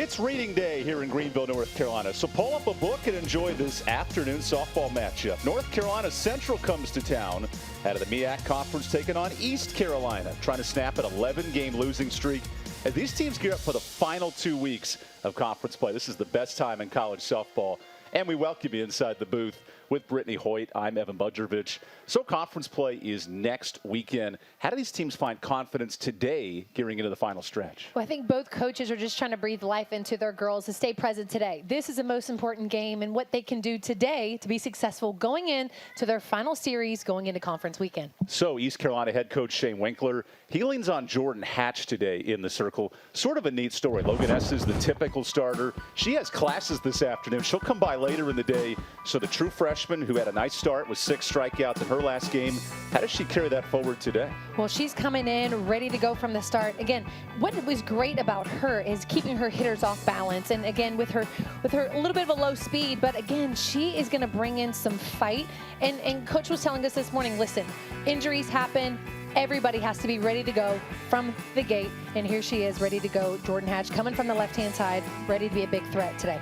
It's reading day here in Greenville, North Carolina. So pull up a book and enjoy this afternoon softball matchup. North Carolina Central comes to town out of the MEAC Conference, taking on East Carolina, trying to snap an 11-game losing streak as these teams gear up for the final 2 weeks of conference play. This is the best time in college softball, and we welcome you inside the booth with Brittany Hoyt. I'm Evan Budrovich. So conference play is next weekend. How do these teams find confidence today gearing into the final stretch? Well, I think both coaches are just trying to breathe life into their girls to stay present today. This is the most important game and what they can do today to be successful going into their final series going into conference weekend. So East Carolina head coach Shane Winkler, he leans on Jordan Hatch today in the circle. Sort of a neat story. Logan S is the typical starter. She has classes this afternoon. She'll come by later in the day. So the true freshman who had a nice start with 6 strikeouts in her last game, how does she carry that forward today? Well, she's coming in ready to go from the start. Again, what was great about her is keeping her hitters off balance, and again with her a little bit of a low speed, but again she is going to bring in some fight. And coach was telling us this morning, listen, injuries happen. Everybody has to be ready to go from the gate, and here she is ready to go. Jordan Hatch coming from the left-hand side, ready to be a big threat today.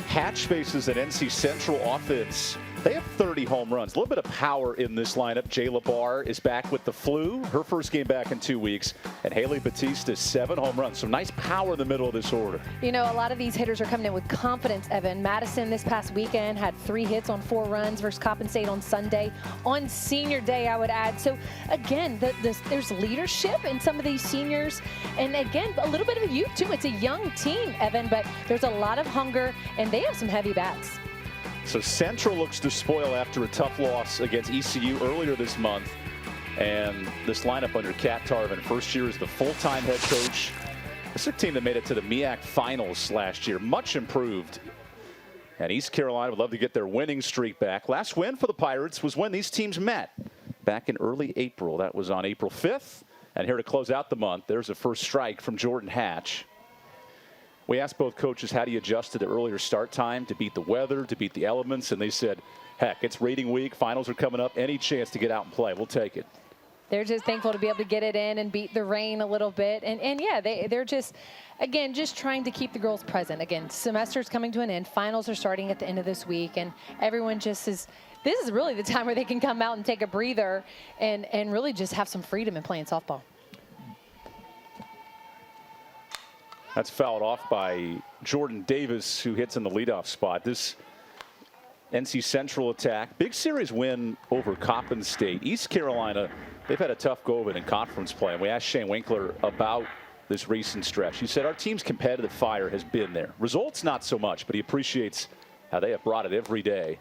Hatch faces an NC Central offense. They have 30 home runs. A little bit of power in this lineup. Jayla Barr is back with the flu. Her first game back in 2 weeks. And Haley Batista, 7 home runs. So nice power in the middle of this order. You know, a lot of these hitters are coming in with confidence, Evan. Madison this past weekend had 3 hits on 4 runs versus Coppin State on Sunday. On senior day, I would add. So, again, there's leadership in some of these seniors. And, again, a little bit of a youth, too. It's a young team, Evan, but there's a lot of hunger, and they have some heavy bats. So Central looks to spoil after a tough loss against ECU earlier this month. And this lineup under Kat Tarvin, first year as the full-time head coach. This is a team that made it to the MEAC finals last year, much improved. And East Carolina would love to get their winning streak back. Last win for the Pirates was when these teams met back in early April. That was on April 5th. And here to close out the month, there's a first strike from Jordan Hatch. We asked both coaches, how do you adjust to the earlier start time to beat the weather, to beat the elements? And they said, heck, it's rating week. Finals are coming up. Any chance to get out and play, we'll take it. They're just thankful to be able to get it in and beat the rain a little bit. And yeah, they're just, again, just trying to keep the girls present. Again, semester's coming to an end. Finals are starting at the end of this week. And everyone just is, this is really the time where they can come out and take a breather and really just have some freedom in playing softball. That's fouled off by Jordan Davis, who hits in the leadoff spot. This NC Central attack, big series win over Coppin State. East Carolina, they've had a tough go of it in conference play. And we asked Shane Winkler about this recent stretch. He said our team's competitive fire has been there. Results, not so much, but he appreciates how they have brought it every day,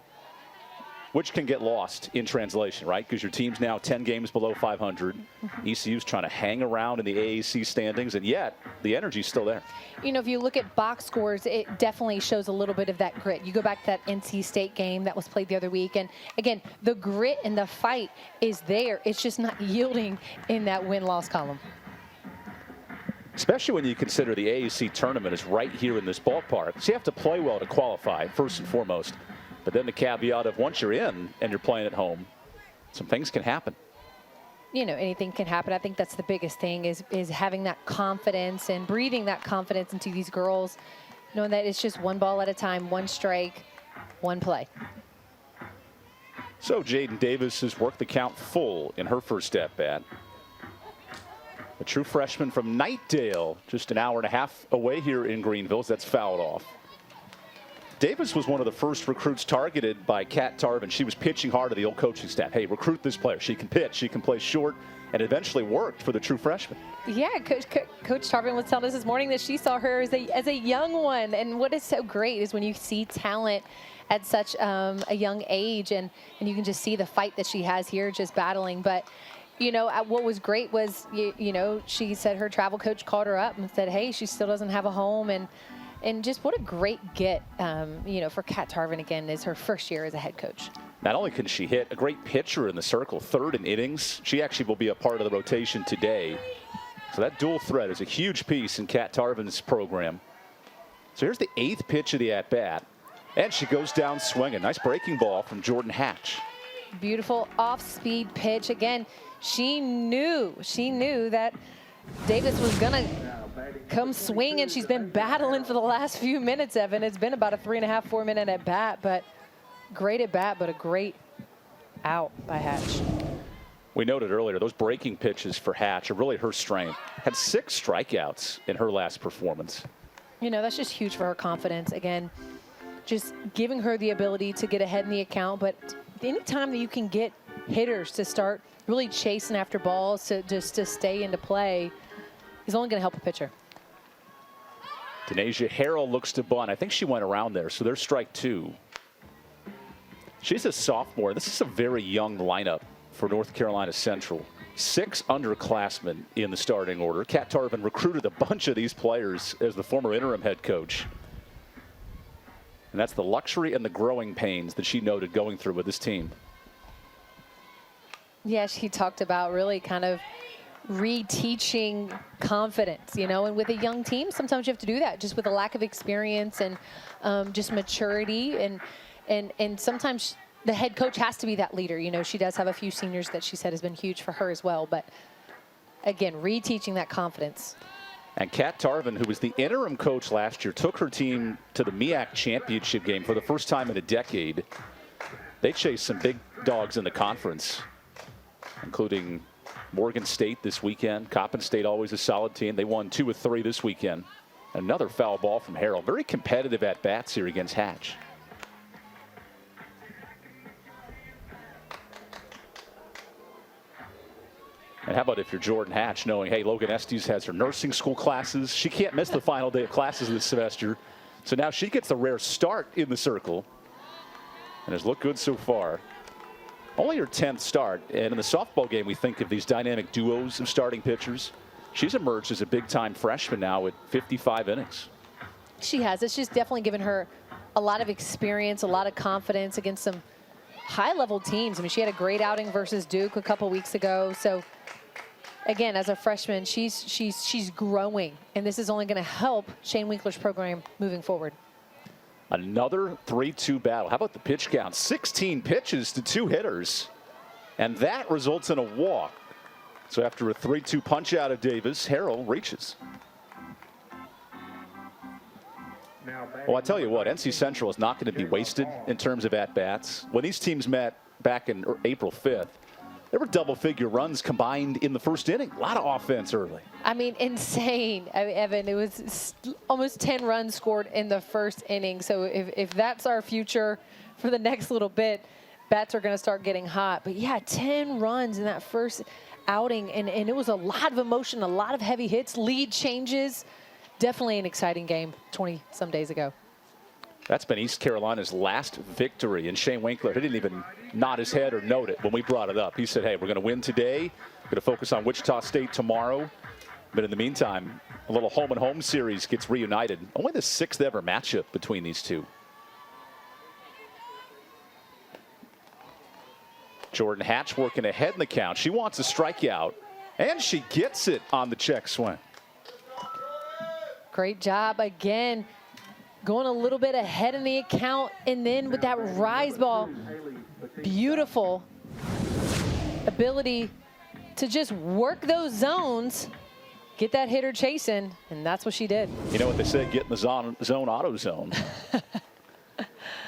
which can get lost in translation, right? Because your team's now 10 games below 500. ECU's trying to hang around in the AAC standings, and yet the energy's still there. You know, if you look at box scores, it definitely shows a little bit of that grit. You go back to that NC State game that was played the other week, and again, the grit and the fight is there. It's just not yielding in that win-loss column. Especially when you consider the AAC tournament is right here in this ballpark. So you have to play well to qualify, first and foremost. But then the caveat of once you're in and you're playing at home, some things can happen. You know, anything can happen. I think that's the biggest thing is having that confidence and breathing that confidence into these girls, knowing that it's just one ball at a time, one strike, one play. So Jaden Davis has worked the count full in her first at-bat. A true freshman from Knightdale, just an hour and a half away here in Greenville. That's fouled off. Davis was one of the first recruits targeted by Kat Tarvin. She was pitching hard to the old coaching staff. Hey, recruit this player. She can pitch. She can play short. And it eventually worked for the true freshman. Yeah, Coach Tarvin was telling us this morning that she saw her as a young one. And what is so great is when you see talent at such a young age, and you can just see the fight that she has here just battling. But, you know, what was great was, you know, she said her travel coach called her up and said, hey, she still doesn't have a home. And just what a great get, you know, for Kat Tarvin, again, is her first year as a head coach. Not only can she hit, a great pitcher in the circle, third in innings. She actually will be a part of the rotation today. So that dual threat is a huge piece in Kat Tarvin's program. So here's the 8th pitch of the at-bat. And she goes down swinging. Nice breaking ball from Jordan Hatch. Beautiful off-speed pitch. Again, she knew that Davis was going to come swing, and she's been battling for the last few minutes, Evan. It's been about a 3.5, 4 minute at bat, but great at bat, but a great out by Hatch. We noted earlier, those breaking pitches for Hatch are really her strength. Had 6 strikeouts in her last performance. You know, that's just huge for her confidence. Again, just giving her the ability to get ahead in the account, but anytime that you can get hitters to start really chasing after balls to stay into play is only going to help a pitcher. Denasia Harrell looks to bunt. I think she went around there, so there's strike 2. She's a sophomore. This is a very young lineup for North Carolina Central. 6 underclassmen in the starting order. Kat Tarvin recruited a bunch of these players as the former interim head coach. And that's the luxury and the growing pains that she noted going through with this team. Yeah, she talked about really kind of reteaching confidence, you know, and with a young team, sometimes you have to do that just with a lack of experience and just maturity. And sometimes the head coach has to be that leader. You know, she does have a few seniors that she said has been huge for her as well. But again, reteaching that confidence. And Kat Tarvin, who was the interim coach last year, took her team to the MEAC championship game for the first time in a decade. They chased some big dogs in the conference, including Morgan State this weekend. Coppin State, always a solid team. They won 2 of 3 this weekend. Another foul ball from Harrell. Very competitive at bats here against Hatch. And how about if you're Jordan Hatch, knowing, hey, Logan Estes has her nursing school classes. She can't miss the final day of classes this semester. So now she gets a rare start in the circle and has looked good so far. Only her 10th start. And in the softball game, we think of these dynamic duos of starting pitchers. She's emerged as a big-time freshman now at 55 innings. She has. It's just definitely given her a lot of experience, a lot of confidence against some high-level teams. I mean, she had a great outing versus Duke a couple weeks ago. So, again, as a freshman, she's growing, and this is only going to help Shane Winkler's program moving forward. Another 3-2 battle. How about the pitch count? 16 pitches to 2 hitters, and that results in a walk. So after a 3-2 punch out of Davis, Harrell reaches. Well, I tell you what, NC Central is not going to be wasted in terms of at-bats. When these teams met back in April 5th, there were double-figure runs combined in the first inning. A lot of offense early. I mean, insane. I mean, Evan, it was almost 10 runs scored in the first inning. So if that's our future for the next little bit, bats are going to start getting hot. But, yeah, 10 runs in that first outing. And it was a lot of emotion, a lot of heavy hits, lead changes. Definitely an exciting game 20-some days ago. That's been East Carolina's last victory. And Shane Winkler, he didn't even nod his head or note it when we brought it up. He said, hey, we're going to win today. We're going to focus on Wichita State tomorrow. But in the meantime, a little home-and-home series gets reunited. Only the 6th ever matchup between these two. Jordan Hatch working ahead in the count. She wants a strikeout, and she gets it on the check swing. Great job again. Going a little bit ahead in the account, and then with that rise ball, beautiful ability to just work those zones, get that hitter chasing, and that's what she did. You know what they say, get in the zone auto zone.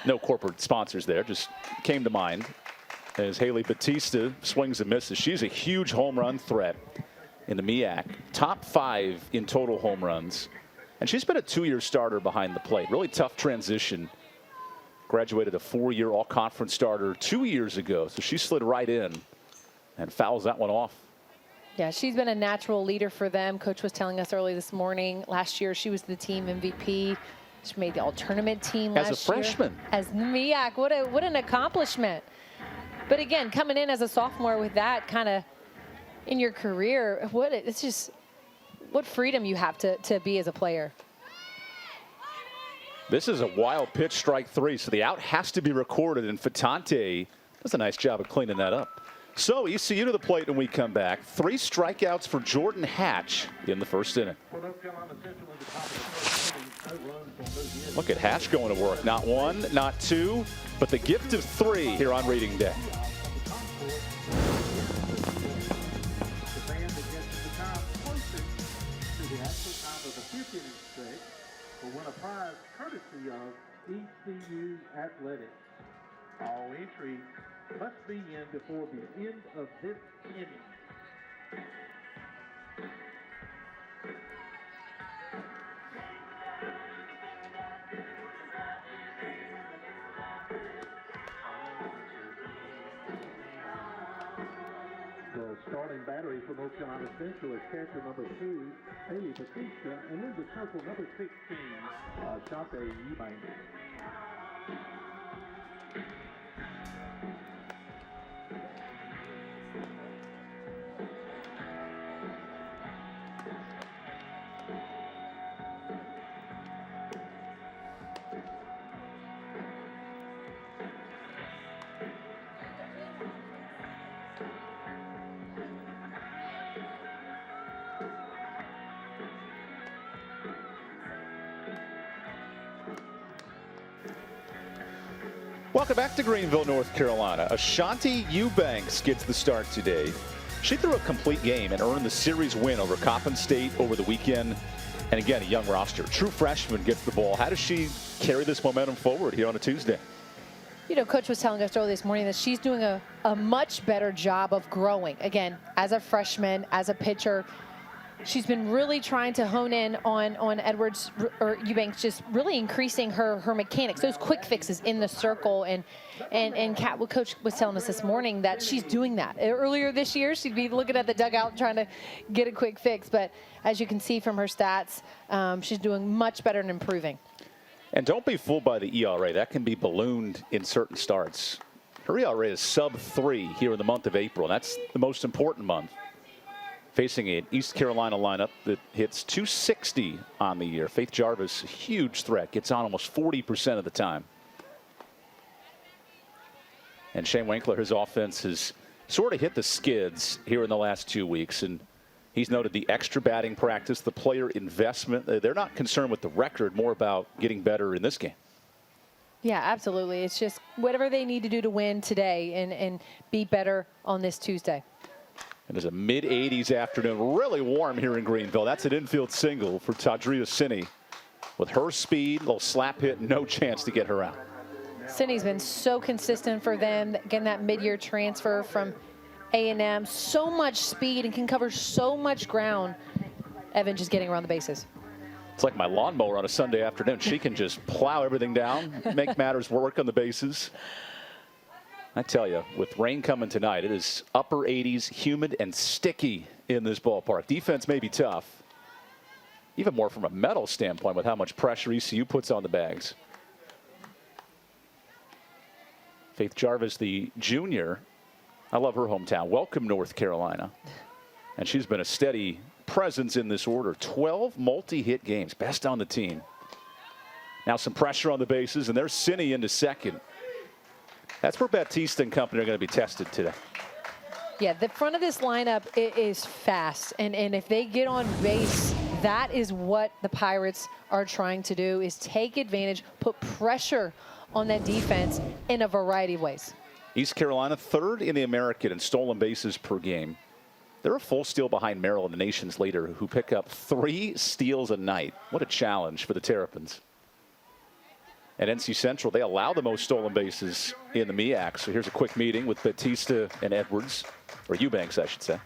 No corporate sponsors there, just came to mind as Haley Batista swings and misses. She's a huge home run threat in the MEAC, top 5 in total home runs. And she's been a 2-year starter behind the plate. Really tough transition. Graduated a 4-year all-conference starter 2 years ago. So she slid right in and fouls that one off. Yeah, she's been a natural leader for them. Coach was telling us early this morning. Last year, she was the team MVP. She made the all-tournament team last year. As a freshman. As MEAC, what an accomplishment. But again, coming in as a sophomore with that kind of in your career, it's just what freedom you have to be as a player. This is a wild pitch, strike 3, so the out has to be recorded, and Fatante does a nice job of cleaning that up. So ECU to the plate when we come back. 3 strikeouts for Jordan Hatch in the first inning. Look at Hatch going to work. Not 1, not 2, but the gift of 3 here on Reading Day. prize courtesy of ECU Athletics. All entries must be in before the end of this inning. The starting battery for North Carolina Central is catcher number 2, Haley Batista, and in the circle number 16, Shante Eubanks. Welcome back to Greenville, North Carolina. Ashanti Eubanks gets the start today. She threw a complete game and earned the series win over Coppin State over the weekend. And again, a young roster. True freshman gets the ball. How does she carry this momentum forward here on a Tuesday? You know, Coach was telling us earlier this morning that she's doing a much better job of growing. Again, as a freshman, as a pitcher, she's been really trying to hone in on Edwards or Eubanks, just really increasing her mechanics, those quick fixes in the circle. And Kat, what Coach was telling us this morning, that she's doing that. Earlier this year, she'd be looking at the dugout trying to get a quick fix. But as you can see from her stats, she's doing much better and improving. And don't be fooled by the ERA. That can be ballooned in certain starts. Her ERA is sub-3 here in the month of April. That's the most important month. Facing an East Carolina lineup that hits .260 on the year. Faith Jarvis, a huge threat, gets on almost 40% of the time. And Shane Winkler, his offense has sort of hit the skids here in the last 2 weeks. And he's noted the extra batting practice, the player investment. They're not concerned with the record, more about getting better in this game. Yeah, absolutely. It's just whatever they need to do to win today and be better on this Tuesday. It is a mid-80s afternoon, really warm here in Greenville. That's an infield single for Tadria Sinney. With her speed, little slap hit, no chance to get her out. Sinney's been so consistent for them, getting that mid-year transfer from A&M. So much speed and can cover so much ground. Evan just getting around the bases. It's like my lawnmower on a Sunday afternoon. She can just plow everything down, make matters work on the bases. I tell you, with rain coming tonight, it is upper 80s, humid and sticky in this ballpark. Defense may be tough, even more from a mental standpoint with how much pressure ECU puts on the bags. Faith Jarvis, the junior, I love her hometown. Welcome, North Carolina. And she's been a steady presence in this order. 12 multi-hit games, best on the team. Now some pressure on the bases, and there's Sinney into second. That's where Batista and company are going to be tested today. Yeah, the front of this lineup is fast. And if they get on base, that is what the Pirates are trying to do, is take advantage, put pressure on that defense in a variety of ways. East Carolina, third in the American in stolen bases per game. They're a full steal behind Maryland, the nation's leader, who pick up 3 steals a night. What a challenge for the Terrapins. At NC Central, they allow the most stolen bases in the MEAC. So here's a quick meeting with Batista and Edwards, or Eubanks, I should say.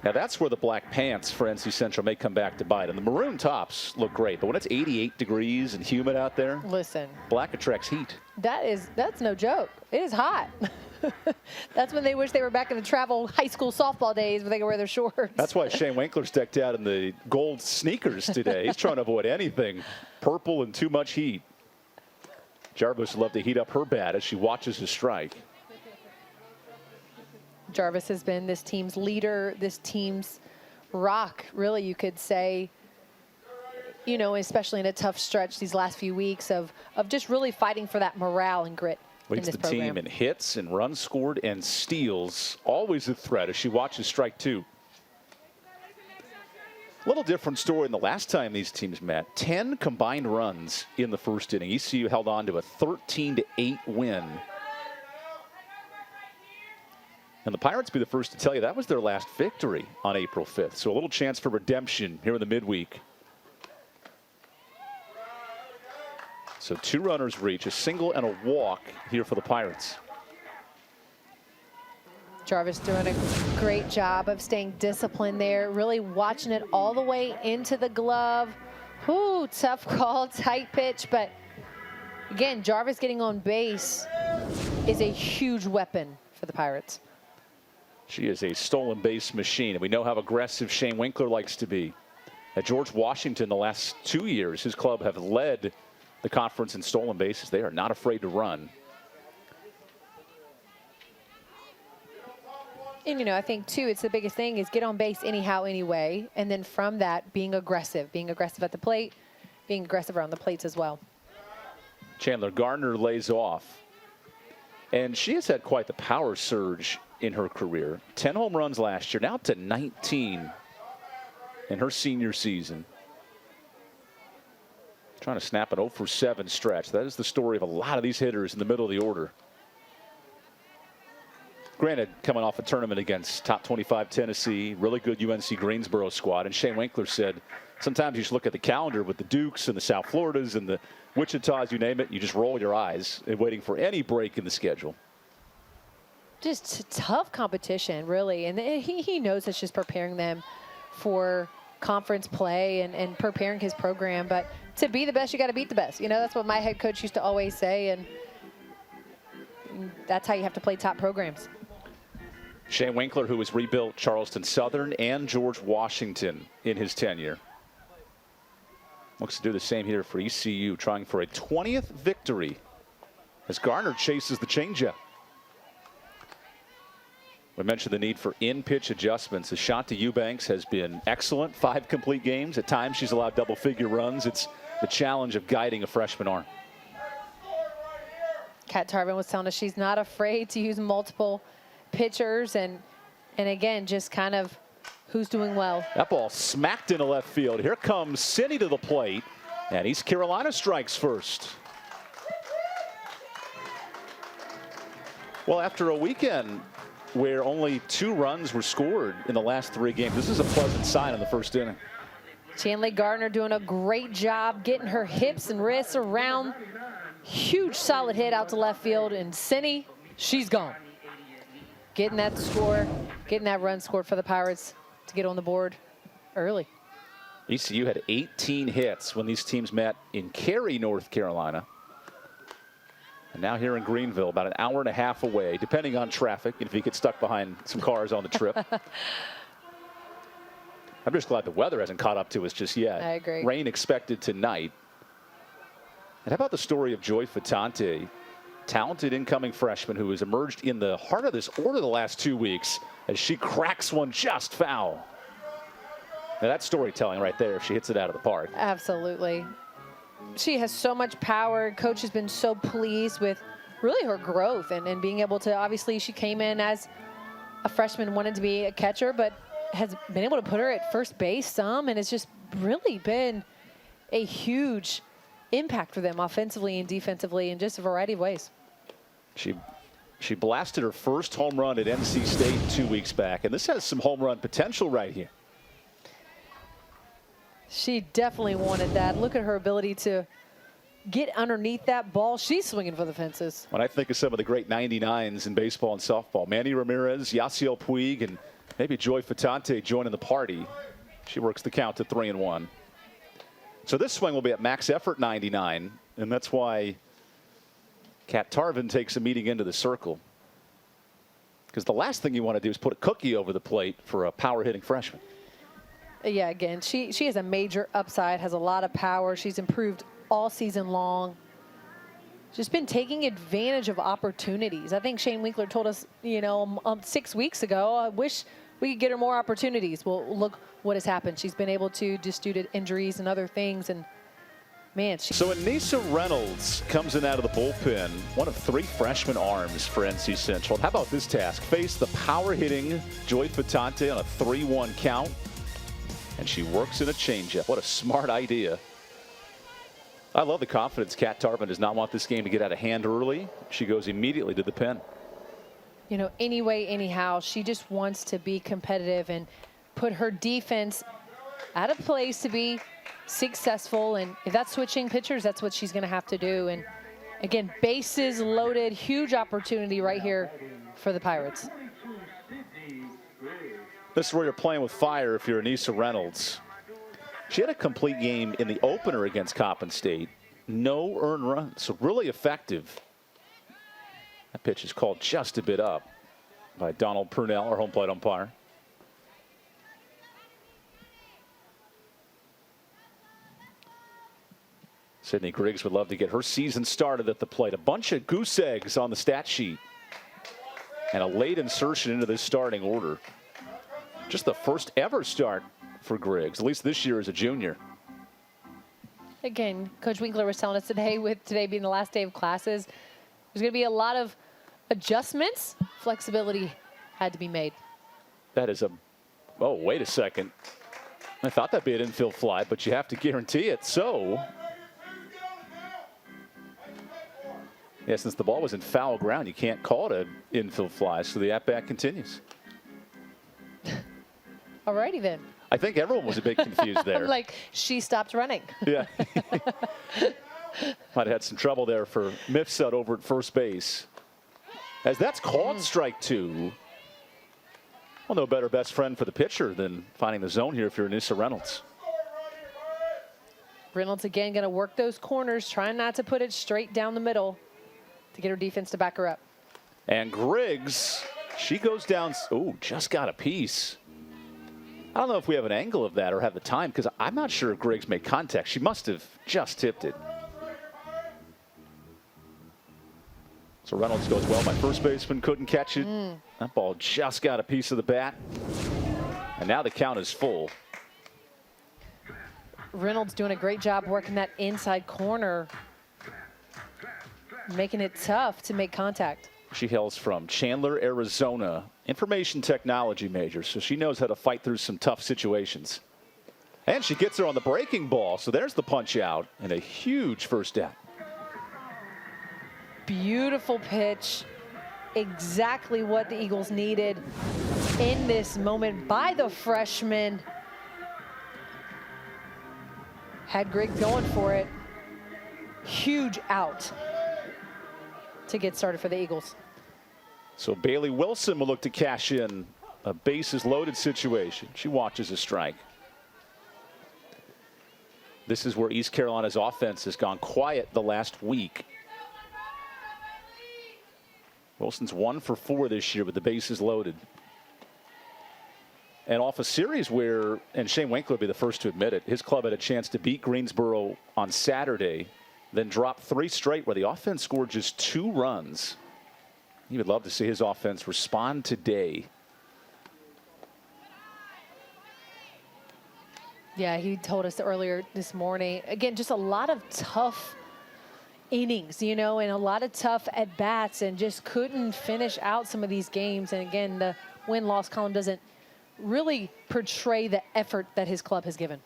Now that's where the black pants for NC Central may come back to bite. And the maroon tops look great, but when it's 88 degrees and humid out there, listen, black attracts heat. That's no joke. It is hot. That's when they wish they were back in the travel high school softball days where they could wear their shorts. That's why Shane Winkler's decked out in the gold sneakers today. He's trying to avoid anything purple and too much heat. Jarvis would love to heat up her bat as she watches the strike. Jarvis has been this team's leader, this team's rock, really, you could say, you know, especially in a tough stretch these last few weeks of just really fighting for that morale and grit. Leads the team in hits and runs scored and steals. Always a threat as she watches strike 2. A little different story than the last time these teams met. 10 combined runs in the first inning. ECU held on to a 13-8 win. And the Pirates be the first to tell you that was their last victory on April 5th. So a little chance for redemption here in the midweek. So 2 runners reach, a single and a walk here for the Pirates. Jarvis doing a great job of staying disciplined there, really watching it all the way into the glove. Ooh, tough call, tight pitch, but again, Jarvis getting on base is a huge weapon for the Pirates. She is a stolen base machine, and we know how aggressive Shane Winkler likes to be. At George Washington, the last 2 years, his club have led the conference in stolen bases. They are not afraid to run. And, you know, I think, too, it's the biggest thing is get on base anyhow, anyway. And then from that, being aggressive at the plate, being aggressive around the plates as well. Chandler Gardner lays off. And she has had quite the power surge in her career. 10 home runs last year, now to 19 in her senior season. Trying to snap an 0 for 7 stretch. That is the story of a lot of these hitters in the middle of the order. Granted, coming off a tournament against top 25 Tennessee, really good UNC Greensboro squad. And Shane Winkler said, sometimes you just look at the calendar with the Dukes and the South Floridas and the Wichitas, you name it, you just roll your eyes and waiting for any break in the schedule. Just tough competition, really. And he knows it's just preparing them for conference play and preparing his program. But to be the best, you got to beat the best. You know, that's what my head coach used to always say. And that's how you have to play top programs. Shane Winkler, who has rebuilt Charleston Southern and George Washington in his tenure. Looks to do the same here for ECU, trying for a 20th victory as Garner chases the changeup. We mentioned the need for in-pitch adjustments. Ashanti Eubanks has been excellent. 5 complete games. At times, she's allowed double-figure runs. It's the challenge of guiding a freshman arm. Kat Tarvin was telling us she's not afraid to use multiple pitchers and again, just kind of who's doing well. That ball smacked into left field. Here comes Cindy to the plate, and East Carolina strikes first. Well, after a weekend where only 2 runs were scored in the last 3 games, this is a pleasant sign in the first inning. Chandler Gardner doing a great job getting her hips and wrists around. Huge solid hit out to left field, and Cindy, she's gone. Getting that score, getting that run scored for the Pirates to get on the board early. ECU had 18 hits when these teams met in Cary, North Carolina. And now here in Greenville, about an hour and a half away, depending on traffic, if you get stuck behind some cars on the trip. I'm just glad the weather hasn't caught up to us just yet. I agree. Rain expected tonight. And how about the story of Joy Fatante, talented incoming freshman who has emerged in the heart of this order the last 2 weeks as she cracks one just foul. Now that's storytelling right there if she hits it out of the park. Absolutely. She has so much power. Coach has been so pleased with really her growth and being able to, obviously she came in as a freshman, wanted to be a catcher, but has been able to put her at first base some, and it's just really been a huge impact for them offensively and defensively in just a variety of ways. She blasted her first home run at NC State 2 weeks back, and this has some home run potential right here. She definitely wanted that. Look at her ability to get underneath that ball. She's swinging for the fences. When I think of some of the great 99s in baseball and softball, Manny Ramirez, Yasiel Puig, and maybe Joy Fatante joining the party. She works the count to 3-1. So this swing will be at max effort 99, and that's why Kat Tarvin takes a meeting into the circle. Because the last thing you want to do is put a cookie over the plate for a power hitting freshman. Yeah, again, she has a major upside, has a lot of power. She's improved all season long. Just been taking advantage of opportunities. I think Shane Winkler told us, 6 weeks ago, I wish we could get her more opportunities. Well, look what has happened. She's been able to, just due to injuries and other things, and man. So Anissa Reynolds comes in out of the bullpen, one of 3 freshman arms for NC Central. How about this task? Face the power-hitting Joy Fatante on a 3-1 count, and she works in a changeup. What a smart idea. I love the confidence. Kat Tarvin does not want this game to get out of hand early. She goes immediately to the pen. you know, any way, anyhow. She just wants to be competitive and put her defense at a place to be successful. And if that's switching pitchers, that's what she's going to have to do. And again, bases loaded, huge opportunity right here for the Pirates. This is where you're playing with fire if you're Anissa Reynolds. She had a complete game in the opener against Coppin State. No earned runs, so really effective. That pitch is called just a bit up by Donald Purnell, our home plate umpire. Sydney Griggs would love to get her season started at the plate. A bunch of goose eggs on the stat sheet. And a late insertion into this starting order. Just the first ever start for Griggs, at least this year as a junior. Again, Coach Winkler was telling us today, with today being the last day of classes, there's going to be a lot of adjustments. Flexibility had to be made. That is a, oh, wait a second. I thought that'd be an infield fly, but you have to guarantee it. So, yeah, since the ball was in foul ground, you can't call it an infield fly. So the at-bat continues. All righty then. I think everyone was a bit confused there. Like, she stopped running. Yeah. Might have had some trouble there for Mifsud over at first base. As that's called strike two. Well, no better best friend for the pitcher than finding the zone here if you're Anissa Reynolds. Reynolds again going to work those corners, trying not to put it straight down the middle to get her defense to back her up. And Griggs, she goes down. Oh, just got a piece. I don't know if we have an angle of that or have the time, because I'm not sure if Griggs made contact. She must have just tipped it. So Reynolds goes well. My first baseman couldn't catch it. That ball just got a piece of the bat. And now the count is full. Reynolds doing a great job working that inside corner, making it tough to make contact. She hails from Chandler, Arizona, information technology major, so she knows how to fight through some tough situations. And she gets her on the breaking ball, so there's the punch out and a huge first down. Beautiful pitch. Exactly what the Eagles needed in this moment by the freshman. Had Griggs going for it. Huge out to get started for the Eagles. So Bailey Wilson will look to cash in a bases loaded situation. She watches a strike. This is where East Carolina's offense has gone quiet the last week. Wilson's 1 for 4 this year with the bases loaded. And off a series where, and Shane Winkler will be the first to admit it, his club had a chance to beat Greensboro on Saturday, then drop 3 straight where the offense scored just 2 runs. He would love to see his offense respond today. Yeah, he told us earlier this morning. Again, just a lot of tough innings, you know, and a lot of tough at-bats, and just couldn't finish out some of these games. And again, the win-loss column doesn't really portray the effort that his club has given.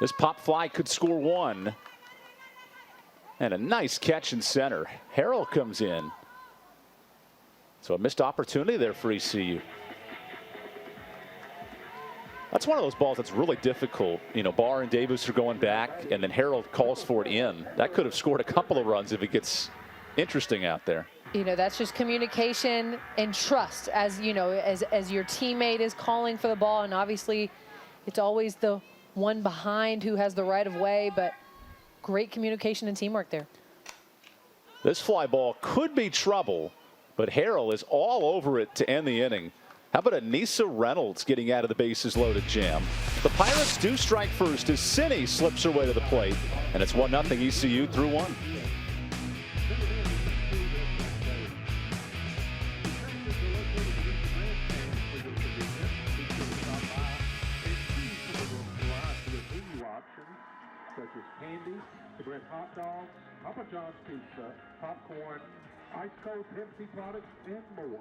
This pop fly could score 1. And a nice catch in center. Harrell comes in. So a missed opportunity there for ECU. That's one of those balls that's really difficult. You know, Barr and Davis are going back, and then Harrell calls for it in. That could have scored a couple of runs if it gets interesting out there. You know, that's just communication and trust, as you know, as your teammate is calling for the ball. And obviously it's always the one behind who has the right of way, but great communication and teamwork there. This fly ball could be trouble, but Harrell is all over it to end the inning. How about Anissa Reynolds getting out of the bases loaded jam? The Pirates do strike first as Cindy slips her way to the plate, and it's 1-0 ECU through 1. Such as candy, cigarette hot dogs, Papa John's pizza, popcorn, ice cold Pepsi products, and more.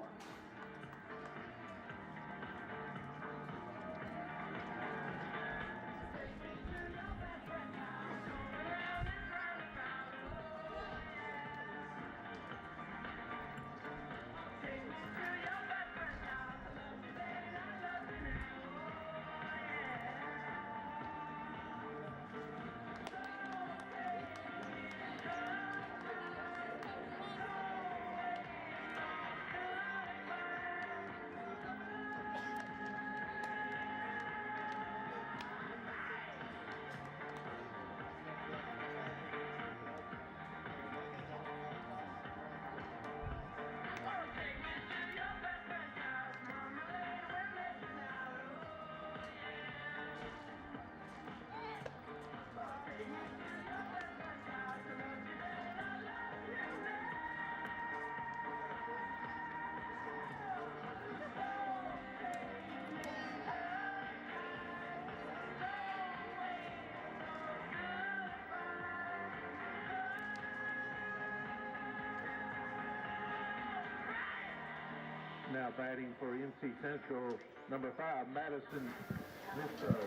Now batting for NC Central, number 5, Madison.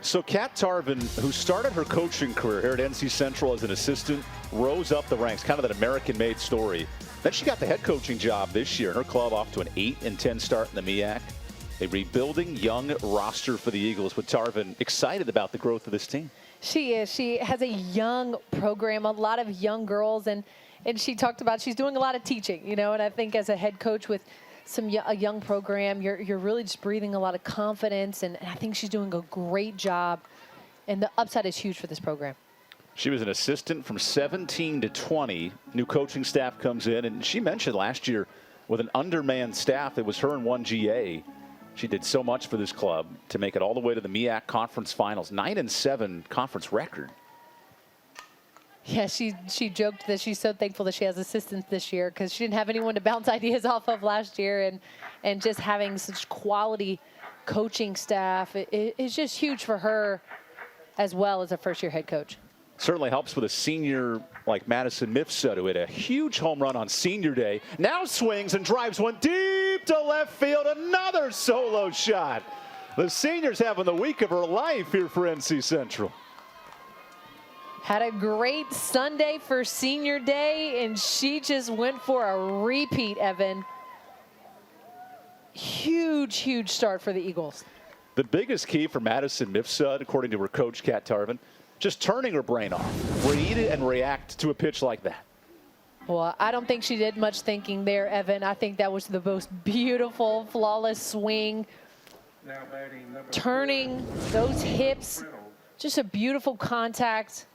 So Kat Tarvin, who started her coaching career here at NC Central as an assistant, rose up the ranks, kind of that American-made story. Then she got the head coaching job this year, and her club off to an 8-10 start in the MEAC. A rebuilding young roster for the Eagles, with Tarvin excited about the growth of this team. She is. She has a young program, a lot of young girls, and she talked about she's doing a lot of teaching, you know, and I think as a head coach with a young program, you're really just breathing a lot of confidence, and I think she's doing a great job, and the upside is huge for this program. She was an assistant from 17 to 20. New coaching staff comes in, and she mentioned last year with an undermanned staff, it was her and one GA. She did so much for this club to make it all the way to the MEAC conference finals, 9-7 conference record. Yeah, she joked that she's so thankful that she has assistants this year because she didn't have anyone to bounce ideas off of last year, and just having such quality coaching staff is just huge for her as well as a first-year head coach. Certainly helps with a senior like Madison Mifsud, who hit a huge home run on senior day. Now swings and drives one deep to left field. Another solo shot. The senior's having the week of her life here for NC Central. Had a great Sunday for senior day, and she just went for a repeat, Evan. Huge, huge start for the Eagles. The biggest key for Madison Mifsud, according to her coach, Kat Tarvin, just turning her brain off. Read and react to a pitch like that. Well, I don't think she did much thinking there, Evan. I think that was the most beautiful, flawless swing. Now batting number Turning those hips, just a beautiful contact.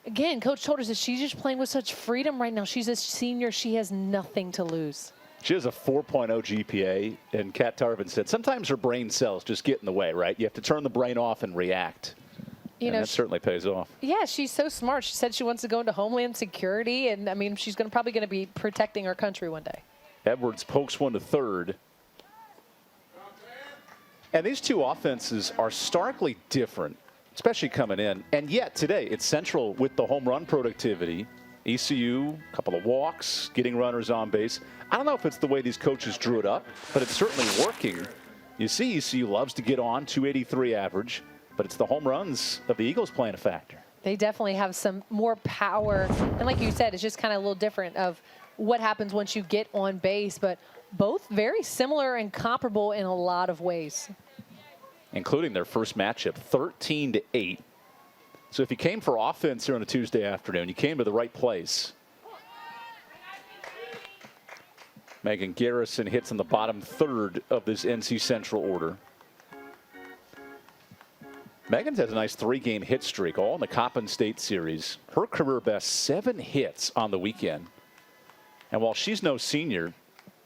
Again, Coach told us that she's just playing with such freedom right now. She's a senior. She has nothing to lose. She has a 4.0 GPA, and Kat Tarvin said sometimes her brain cells just get in the way, right? You have to turn the brain off and react. You know, that certainly pays off. Yeah, she's so smart. She said she wants to go into Homeland Security, and I mean, she's probably going to be protecting our country one day. Edwards pokes one to third. And these two offenses are starkly different, especially coming in. And yet today, it's Central with the home run productivity. ECU, a couple of walks, getting runners on base. I don't know if it's the way these coaches drew it up, but it's certainly working. You see ECU loves to get on, 283 average. But it's the home runs of the Eagles playing a factor. They definitely have some more power. And like you said, it's just kind of a little different of what happens once you get on base. But both very similar and comparable in a lot of ways. Including their first matchup, 13-8. So if you came for offense here on a Tuesday afternoon, you came to the right place. Megan Garrison hits in the bottom third of this NC Central order. Megan's has a nice 3-game hit streak, all in the Coppin State Series. Her career best 7 hits on the weekend. And while she's no senior,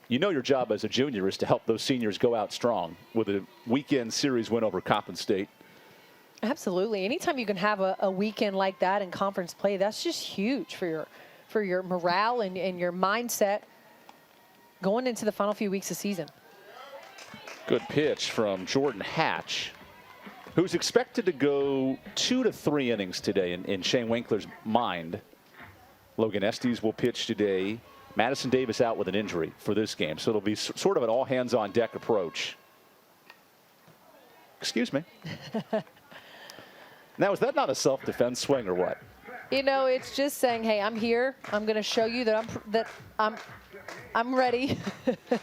you know your job as a junior is to help those seniors go out strong with a weekend series win over Coppin State. Absolutely. Anytime you can have a weekend like that in conference play, that's just huge for your morale and your mindset going into the final few weeks of season. Good pitch from Jordan Hatch, who's expected to go 2 to 3 innings today in Shane Winkler's mind. Logan Estes will pitch today. Madison Davis out with an injury for this game, so it'll be sort of an all-hands-on-deck approach. Excuse me. Now, is that not a self-defense swing or what? You know, it's just saying, hey, I'm here. I'm going to show you that I'm ready.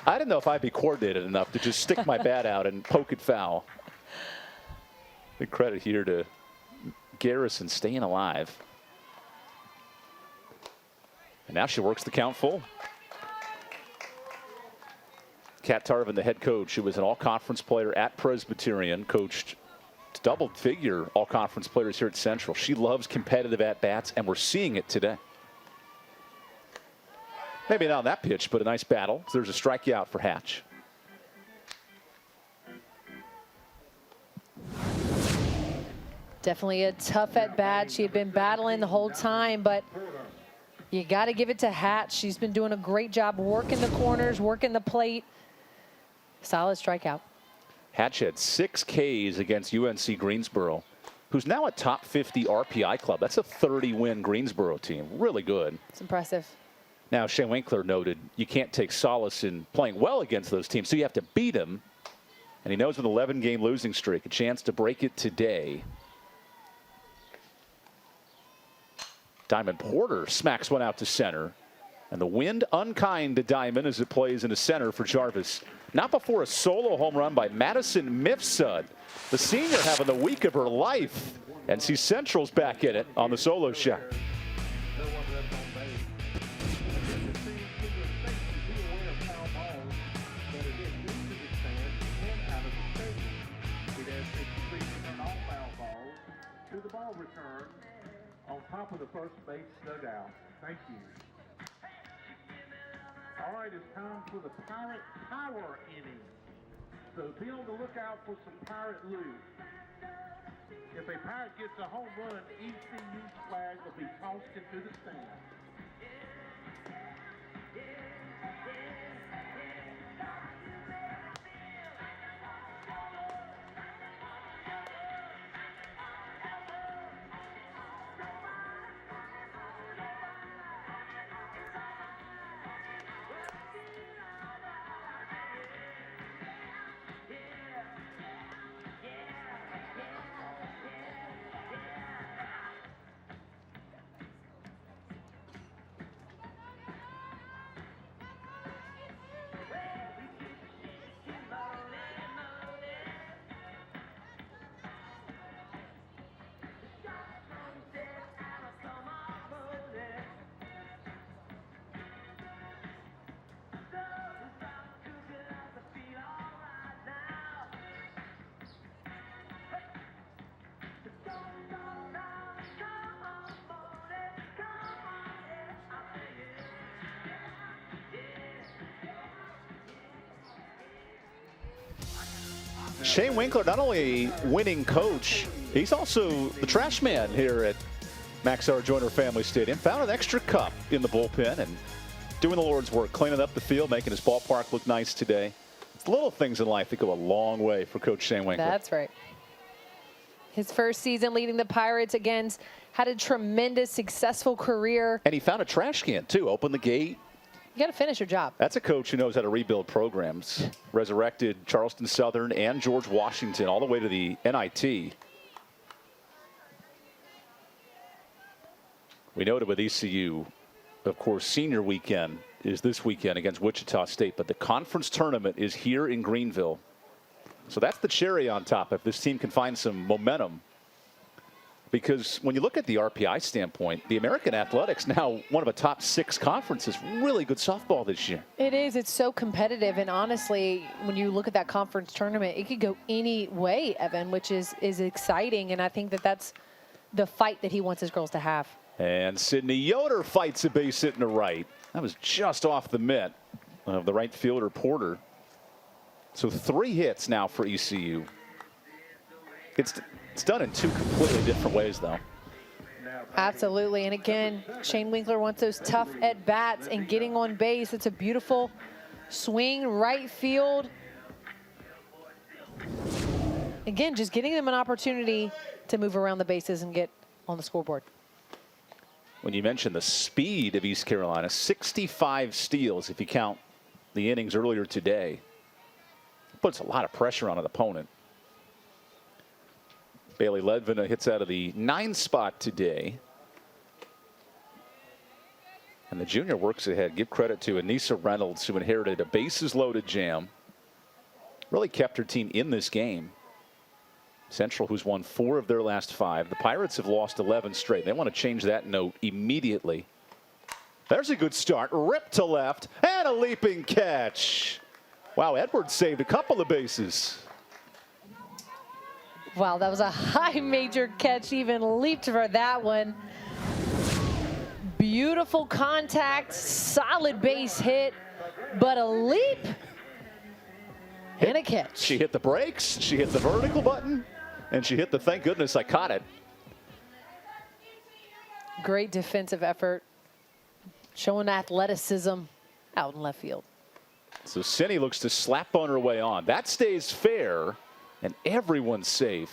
I didn't know if I'd be coordinated enough to just stick my bat out and poke it foul. Big credit here to Garrison staying alive. And now she works the count full. Kat Tarvin, the head coach, who was an all-conference player at Presbyterian, coached double-figure all-conference players here at Central. She loves competitive at-bats, and we're seeing it today. Maybe not on that pitch, but a nice battle. There's a strikeout for Hatch. Definitely a tough at-bat. She had been battling the whole time, but you got to give it to Hatch. She's been doing a great job working the corners, working the plate. Solid strikeout. Hatch had 6 Ks against UNC Greensboro, who's now a top 50 RPI club. That's a 30-win Greensboro team. Really good. It's impressive. Now, Shane Winkler noted you can't take solace in playing well against those teams, so you have to beat them. And he knows with an 11-game losing streak, a chance to break it today. Diamond Porter smacks one out to center. And the wind unkind to Diamond as it plays into center for Jarvis. Not before a solo home run by Madison Mifsud. The senior having the week of her life. NC Central's back in it on the solo shot. To the ball return on top of the first base dugout. Thank you. All right, it's time for the Pirate Power inning. So be on the lookout for some Pirate loot. If a Pirate gets a home run, ECU flag will be tossed into the stand. Shane Winkler, not only a winning coach, he's also the trash man here at Max R. Joyner Family Stadium. Found an extra cup in the bullpen and doing the Lord's work, cleaning up the field, making his ballpark look nice today. It's the little things in life that go a long way for Coach Shane Winkler. That's right. His first season leading the Pirates, again, had a tremendous, successful career. And he found a trash can, too. Opened the gate. You got to finish your job. That's a coach who knows how to rebuild programs. Resurrected Charleston Southern and George Washington all the way to the NIT. We noted with ECU, of course, senior weekend is this weekend against Wichita State, but the conference tournament is here in Greenville. So that's the cherry on top if this team can find some momentum. Because when you look at the RPI standpoint, the American Athletics now one of the top 6 conferences. Really good softball this year. It is. It's so competitive. And honestly, when you look at that conference tournament, it could go any way, Evan, which is exciting. And I think that that's the fight that he wants his girls to have. And Sydney Yoder fights a base hit in the right. That was just off the mitt of the right fielder, Porter. So 3 hits now for ECU. It's done in 2 completely different ways, though. Absolutely. And again, Shane Winkler wants those tough at-bats and getting on base. It's a beautiful swing, right field. Again, just getting them an opportunity to move around the bases and get on the scoreboard. When you mention the speed of East Carolina, 65 steals if you count the innings earlier today. It puts a lot of pressure on an opponent. Bailey Ledvina hits out of the 9 spot today. And the junior works ahead. Give credit to Anissa Reynolds, who inherited a bases loaded jam. Really kept her team in this game. Central, who's won 4 of their last 5. The Pirates have lost 11 straight. They want to change that note immediately. There's a good start. Rip to left and a leaping catch. Wow, Edwards saved a couple of bases. Wow, that was a high major catch. Even leaped for that one. Beautiful contact, solid base hit, but a leap and a catch. She hit the brakes, she hit the vertical button, and she hit the thank goodness I caught it. Great defensive effort, showing athleticism out in left field. So Cindy looks to slap on her way on. That stays fair. And everyone's safe.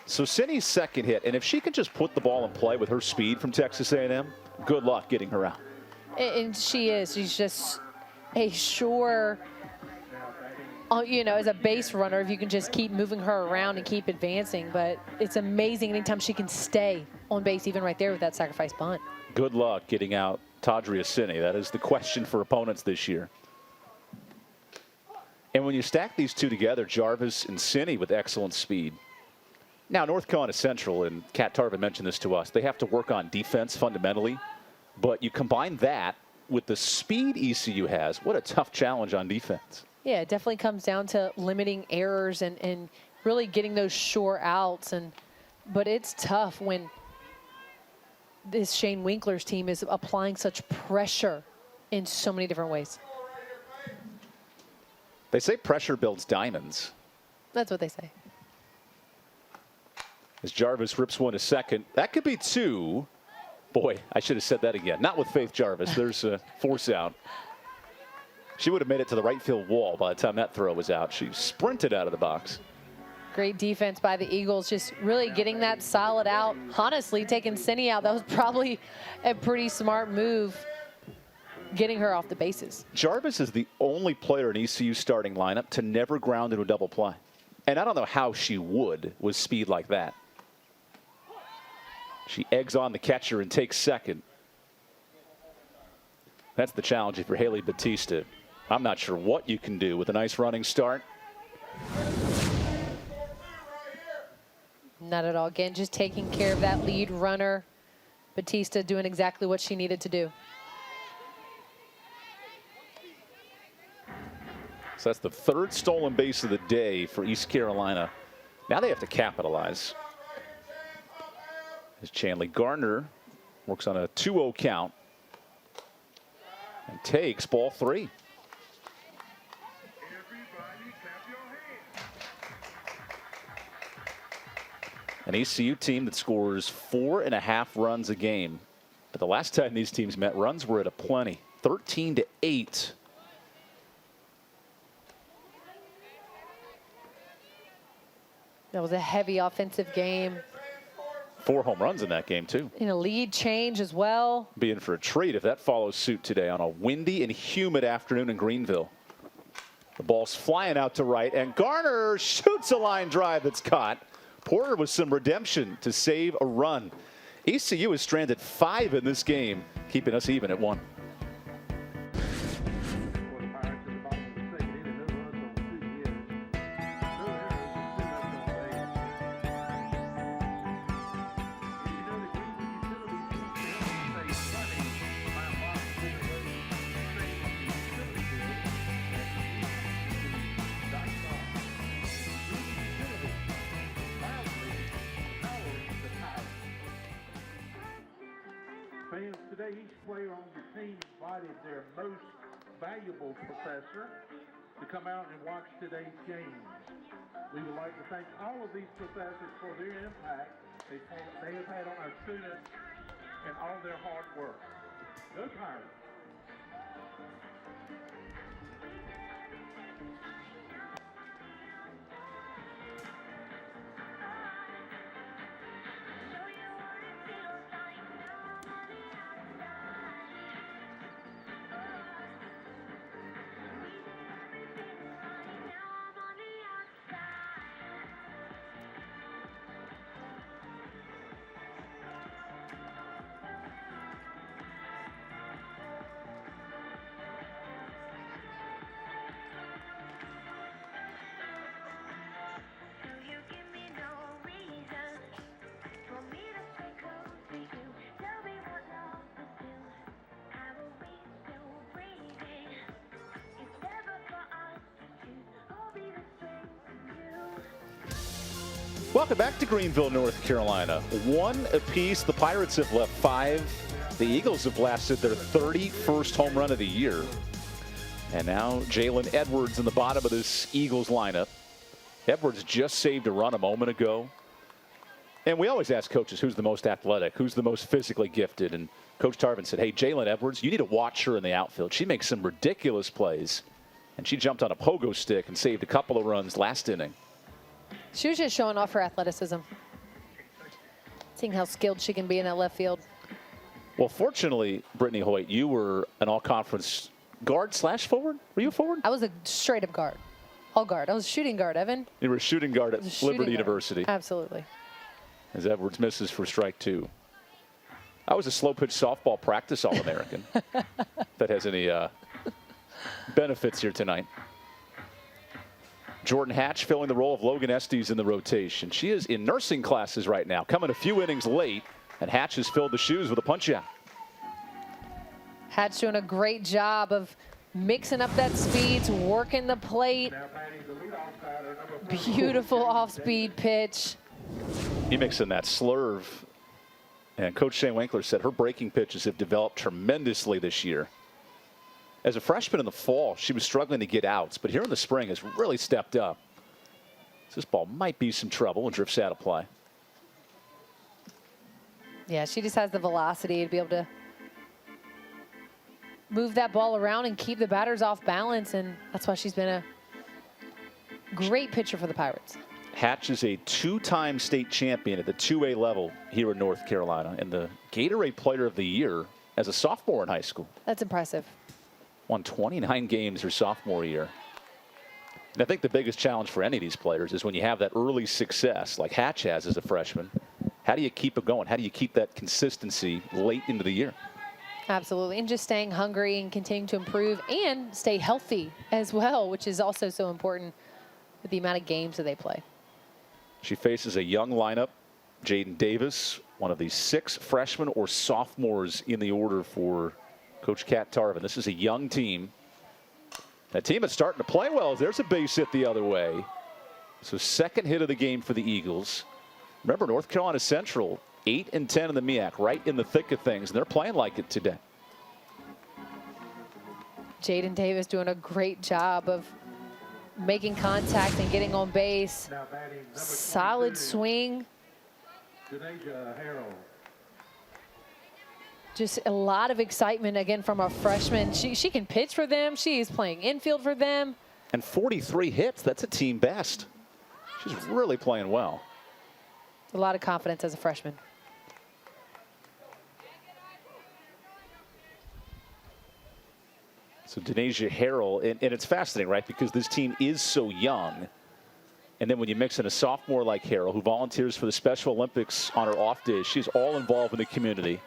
So Cindy's second hit, and if she can just put the ball in play with her speed from Texas A&M, good luck getting her out. And she is. She's just a sure, you know, as a base runner, if you can just keep moving her around and keep advancing. But it's amazing anytime she can stay on base, even right there with that sacrifice bunt. Good luck getting out Tadria Cine. That is the question for opponents this year. And when you stack these two together, Jarvis and Cine with excellent speed. Now, North Carolina Central, and Kat Tarvin mentioned this to us, they have to work on defense fundamentally. But you combine that with the speed ECU has, what a tough challenge on defense. Yeah, it definitely comes down to limiting errors and really getting those sure outs. But it's tough when this Shane Winkler's team is applying such pressure in so many different ways. They say pressure builds diamonds. That's what they say. As Jarvis rips one to second. That could be two. Boy, I should have said that again. Not with Faith Jarvis. There's a force out. She would have made it to the right field wall by the time that throw was out. She sprinted out of the box. Great defense by the Eagles, just really getting that solid out. Honestly, taking Cine out, that was probably a pretty smart move, getting her off the bases. Jarvis is the only player in ECU starting lineup to never ground into a double play. And I don't know how she would with speed like that. She eggs on the catcher and takes second. That's the challenge if you're Haley Batista. I'm not sure what you can do with a nice running start. Not at all. Again, just taking care of that lead runner. Batista doing exactly what she needed to do. So that's the third stolen base of the day for East Carolina. Now they have to capitalize. As Chanley Gardner works on a 2-0 count and takes ball 3. An ECU team that scores 4.5 runs a game. But the last time these teams met, runs were at a plenty. 13-8. That was a heavy offensive game. 4 home runs in that game, too. In a lead change as well. Be in for a treat if that follows suit today on a windy and humid afternoon in Greenville. The ball's flying out to right, and Garner shoots a line drive that's caught. Porter with some redemption to save a run. ECU is stranded 5 in this game, keeping us even at 1. Fans, today each player on the team invited their most valuable professor to come out and watch today's games. We would like to thank all of these professors for their impact they have had on our students and all their hard work. Go Pirates! Welcome back to Greenville, North Carolina. 1 apiece. The Pirates have left 5. The Eagles have blasted their 31st home run of the year. And now Jalen Edwards in the bottom of this Eagles lineup. Edwards just saved a run a moment ago. And we always ask coaches who's the most athletic, who's the most physically gifted. And Coach Tarvin said, hey, Jalen Edwards, you need to watch her in the outfield. She makes some ridiculous plays. And she jumped on a pogo stick and saved a couple of runs last inning. She was just showing off her athleticism. Seeing how skilled she can be in that left field. Well, fortunately, Brittany Hoyt, you were an all-conference guard slash forward. Were you a forward? I was a straight-up guard. All guard. I was a shooting guard, Evan. You were a shooting guard at Liberty University. Absolutely. As Edwards misses for strike 2. I was a slow-pitch softball practice All-American. That has any benefits here tonight. Jordan Hatch filling the role of Logan Estes in the rotation. She is in nursing classes right now, coming a few innings late, and Hatch has filled the shoes with a punch-out. Hatch doing a great job of mixing up that speed, working the plate. Beautiful off-speed pitch. He mixing that slurve. And Coach Shane Winkler said her breaking pitches have developed tremendously this year. As a freshman in the fall, she was struggling to get outs, but here in the spring has really stepped up. So this ball might be some trouble and drifts out of play. Yeah, she just has the velocity to be able to move that ball around and keep the batters off balance, and that's why she's been a great pitcher for the Pirates. Hatch is a 2-time state champion at the 2A level here in North Carolina and the Gatorade Player of the Year as a sophomore in high school. That's impressive. Won 29 games her sophomore year. And I think the biggest challenge for any of these players is when you have that early success like Hatch has as a freshman, how do you keep it going? How do you keep that consistency late into the year? Absolutely, and just staying hungry and continuing to improve and stay healthy as well, which is also so important with the amount of games that they play. She faces a young lineup. Jaden Davis, one of the 6 freshmen or sophomores in the order for Coach Kat Tarvin. This is a young team. That team is starting to play well. There's a base hit the other way. So second hit of the game for the Eagles. Remember, North Carolina Central, 8-10 in the MEAC, right in the thick of things, and they're playing like it today. Jaden Davis doing a great job of making contact and getting on base. Solid swing. Just a lot of excitement again from a freshman. She can pitch for them. She is playing infield for them. And 43 hits, that's a team best. She's really playing well. A lot of confidence as a freshman. So Denasia Harrell, and it's fascinating, right? Because this team is so young. And then when you mix in a sophomore like Harrell, who volunteers for the Special Olympics on her off days, she's all involved in the community.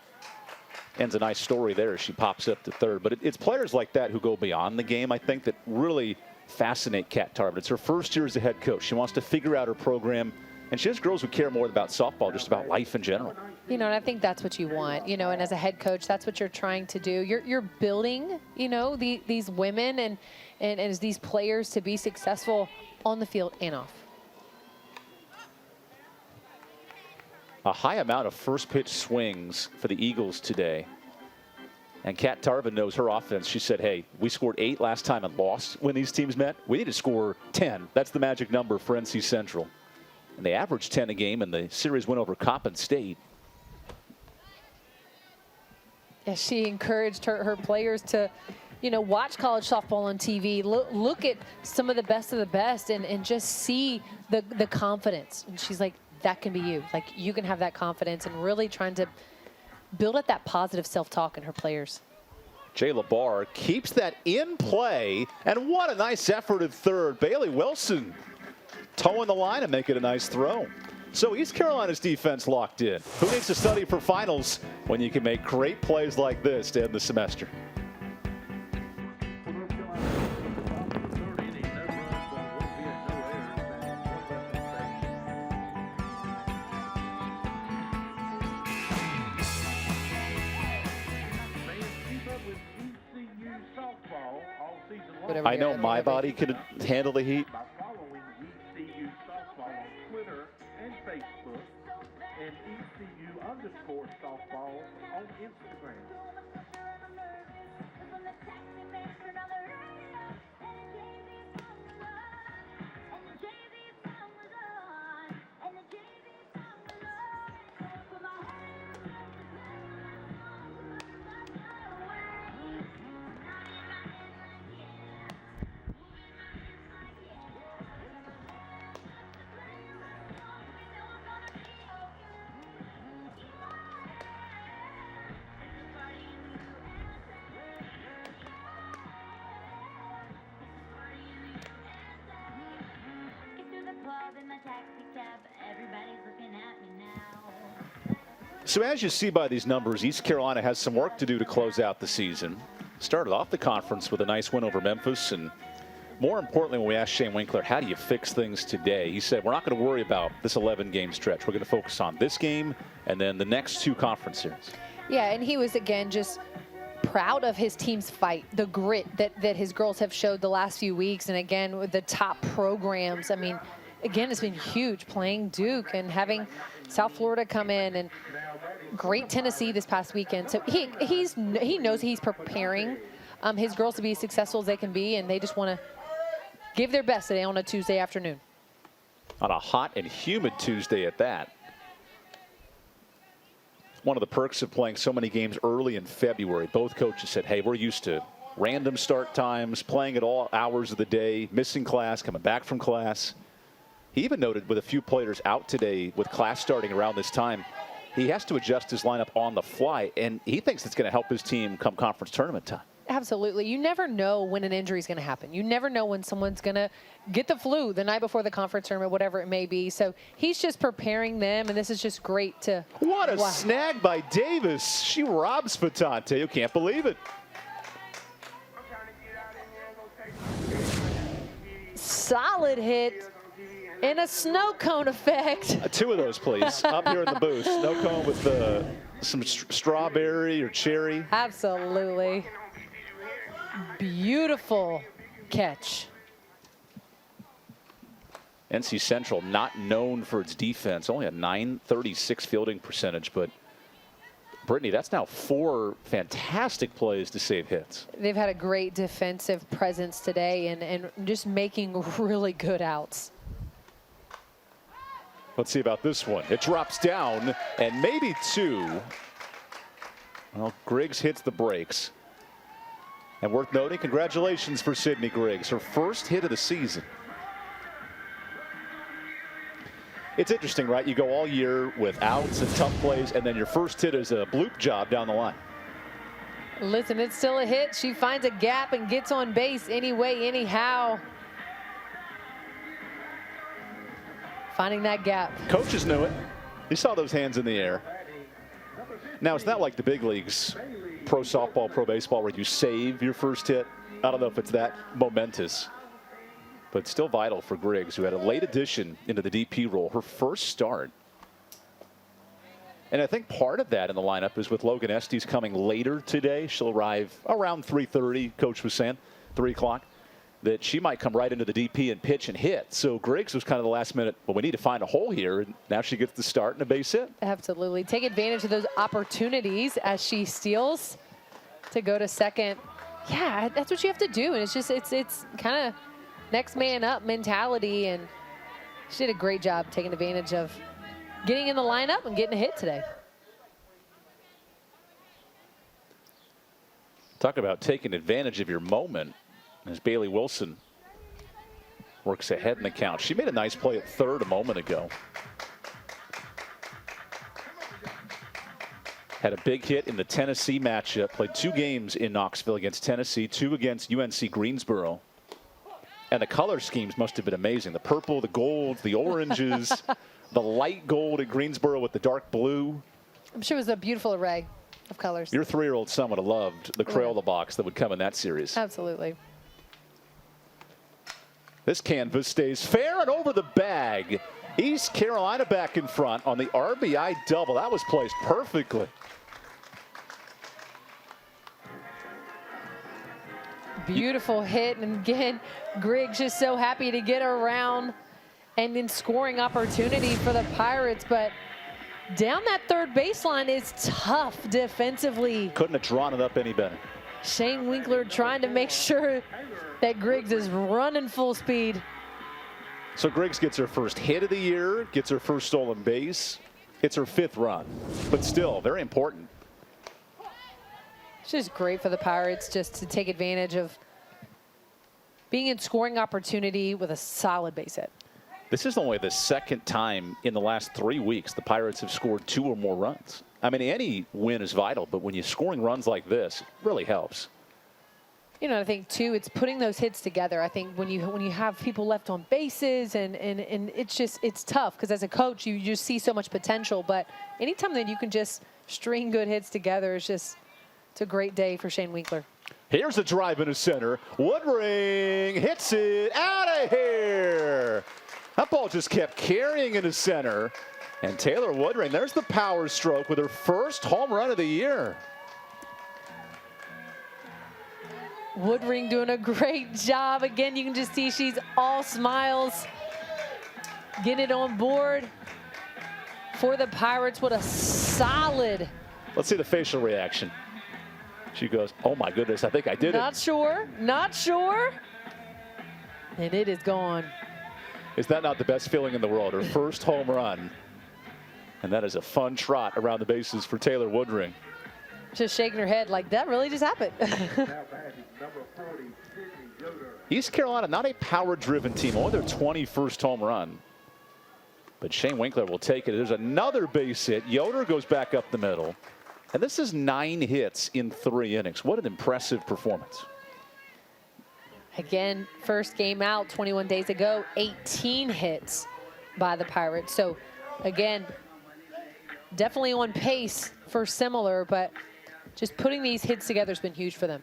Ends a nice story there. She pops up to third. But it's players like that who go beyond the game, I think, that really fascinate Kat Tarvin. It's her first year as a head coach. She wants to figure out her program. And she has girls who care more about softball, just about life in general. You know, and I think that's what you want, you know, and as a head coach, that's what you're trying to do. You're building, you know, these women and as these players to be successful on the field and off. A high amount of first pitch swings for the Eagles today. And Kat Tarvin knows her offense. She said, hey, we scored 8 last time and lost when these teams met. We need to score 10. That's the magic number for NC Central. And they averaged 10 a game in the series win over Coppin State. Yeah, she encouraged her players to, you know, watch college softball on TV, look at some of the best and just see the confidence. And she's like, that can be you. Like, you can have that confidence, and really trying to build up that positive self-talk in her players. Jayla Barr keeps that in play, and what a nice effort at third. Bailey Wilson towing the line and making a nice throw. So East Carolina's defense locked in. Who needs to study for finals when you can make great plays like this to end the semester? I know my body can handle the heat. By following ECU softball on Twitter and Facebook, and ECU_softball on Instagram. my taxi cab, everybody's looking at me now. So as you see by these numbers, East Carolina has some work to do to close out the season. Started off the conference with a nice win over Memphis, and more importantly, when we asked Shane Winkler, how do you fix things today? He said, we're not going to worry about this 11-game stretch. We're going to focus on this game and then the next 2 conference series. Yeah, and he was, again, just proud of his team's fight, the grit that his girls have showed the last few weeks. And again, with the top programs, I mean, again, it's been huge playing Duke and having South Florida come in, and great Tennessee this past weekend. So he knows he's preparing his girls to be as successful as they can be, and they just want to give their best today on a Tuesday afternoon. On a hot and humid Tuesday at that. One of the perks of playing so many games early in February, both coaches said, hey, we're used to random start times, playing at all hours of the day, missing class, coming back from class. He even noted with a few players out today with class starting around this time, he has to adjust his lineup on the fly, and he thinks it's going to help his team come conference tournament time. Absolutely. You never know when an injury is going to happen. You never know when someone's going to get the flu the night before the conference tournament, whatever it may be. So he's just preparing them, and this is just great to What a snag by Davis. She robs Fatante. You can't believe it. Solid hit and a snow cone effect. 2 of those, please, up here in the booth. Snow cone with some strawberry or cherry. Absolutely. Beautiful catch. NC Central not known for its defense, only a .936 fielding percentage, but Brittany, that's now 4 fantastic plays to save hits. They've had a great defensive presence today and just making really good outs. Let's see about this one. It drops down, and maybe 2. Well, Griggs hits the brakes. And worth noting, congratulations for Sydney Griggs, her first hit of the season. It's interesting, right? You go all year with outs and tough plays, and then your first hit is a bloop job down the line. Listen, it's still a hit. She finds a gap and gets on base anyway, anyhow. Finding that gap. Coaches knew it. He saw those hands in the air. Now, it's not like the big leagues, pro softball, pro baseball, where you save your first hit. I don't know if it's that momentous, but still vital for Griggs, who had a late addition into the DP role, her first start. And I think part of that in the lineup is with Logan Estes coming later today. She'll arrive around 3:30, Coach was saying, 3 o'clock, that she might come right into the DP and pitch and hit. So Griggs was kind of the last minute, well, we need to find a hole here. And now she gets the start and a base hit. Absolutely. Take advantage of those opportunities as she steals to go to second. Yeah, that's what you have to do. And it's just, it's kind of next man up mentality. And she did a great job taking advantage of getting in the lineup and getting a hit today. Talk about taking advantage of your moment. As Bailey Wilson works ahead in the count. She made a nice play at third a moment ago. Had a big hit in the Tennessee matchup. Played 2 games in Knoxville against Tennessee, 2 against UNC Greensboro. And the color schemes must have been amazing. The purple, the gold, the oranges, the light gold at Greensboro with the dark blue. I'm sure it was a beautiful array of colors. Your 3-year-old son would have loved the Crayola box that would come in that series. Absolutely. This canvas stays fair and over the bag. East Carolina back in front on the RBI double. That was placed perfectly. Beautiful hit. And again, Griggs just so happy to get around and then scoring opportunity for the Pirates. But down that third baseline is tough defensively. Couldn't have drawn it up any better. Shane Winkler trying to make sure that Griggs is running full speed. So Griggs gets her first hit of the year, gets her first stolen base. It's her 5th run, but still very important. It's just great for the Pirates just to take advantage of being in scoring opportunity with a solid base hit. This is only the 2nd time in the last 3 weeks the Pirates have scored 2 or more runs. I mean, any win is vital, but when you're scoring runs like this, it really helps. You know, I think too, it's putting those hits together. I think when you have people left on bases and it's tough because as a coach you just see so much potential. But anytime that you can just string good hits together, it's a great day for Shane Winkler. Here's a drive into center. Woodring hits it out of here. That ball just kept carrying into center. And Taylor Woodring, there's the power stroke with her first home run of the year. Woodring doing a great job. Again, you can just see she's all smiles. Getting it on board for the Pirates. What a solid. Let's see the facial reaction. She goes, oh my goodness, I think I did it. Not sure. And it is gone. Is that not the best feeling in the world? Her first home run. And that is a fun trot around the bases for Taylor Woodring. Just shaking her head like that really just happened. East Carolina, not a power-driven team, only their 21st home run. But Shane Winkler will take it. There's another base hit. Yoder goes back up the middle. And this is 9 hits in 3 innings. What an impressive performance. Again, first game out 21 days ago, 18 hits by the Pirates. So again, definitely on pace for similar, but just putting these hits together has been huge for them.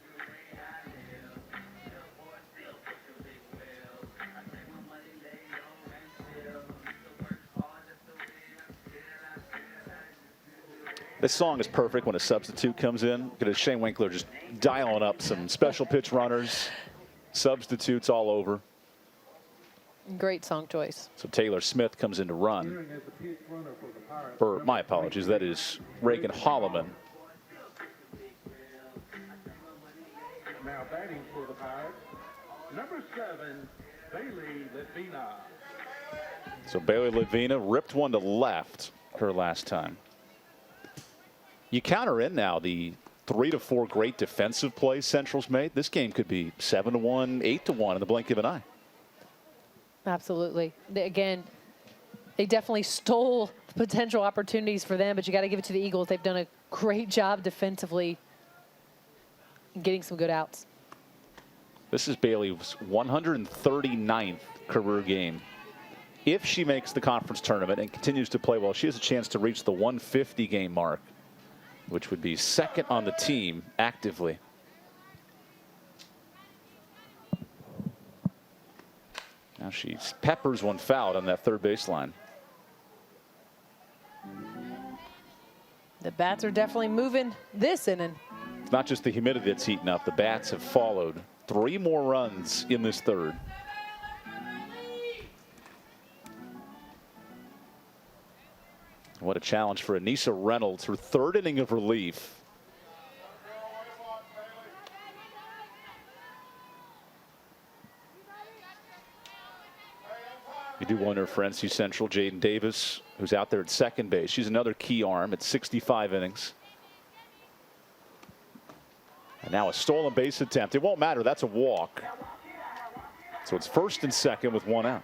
This song is perfect when a substitute comes in. Look at Shane Winkler just dialing up some special pitch runners, substitutes all over. Great song choice. So Taylor Smith comes in to run. Or my apologies, that is Reagan Holloman. Now batting for the Pirates, number 7, Bailey Ledvina. So Bailey Ledvina ripped one to left her last time. You counter in now the 3 to 4 great defensive plays Central's made. This game could be 7-1, 8-1 in the blink of an eye. Absolutely. Again, they definitely stole potential opportunities for them, but you got to give it to the Eagles. They've done a great job defensively getting some good outs. This is Bailey's 139th career game. If she makes the conference tournament and continues to play well, she has a chance to reach the 150 game mark, which would be second on the team actively. Now she peppers one foul on that third baseline. The bats are definitely moving this inning. It's not just the humidity that's heating up. The bats have followed. 3 more runs in this third. What a challenge for Anissa Reynolds, her 3rd inning of relief. You do wonder for NC Central, Jaden Davis, who's out there at second base. She's another key arm at 65 innings. And now a stolen base attempt. It won't matter. That's a walk. So it's 1st and 2nd with 1 out.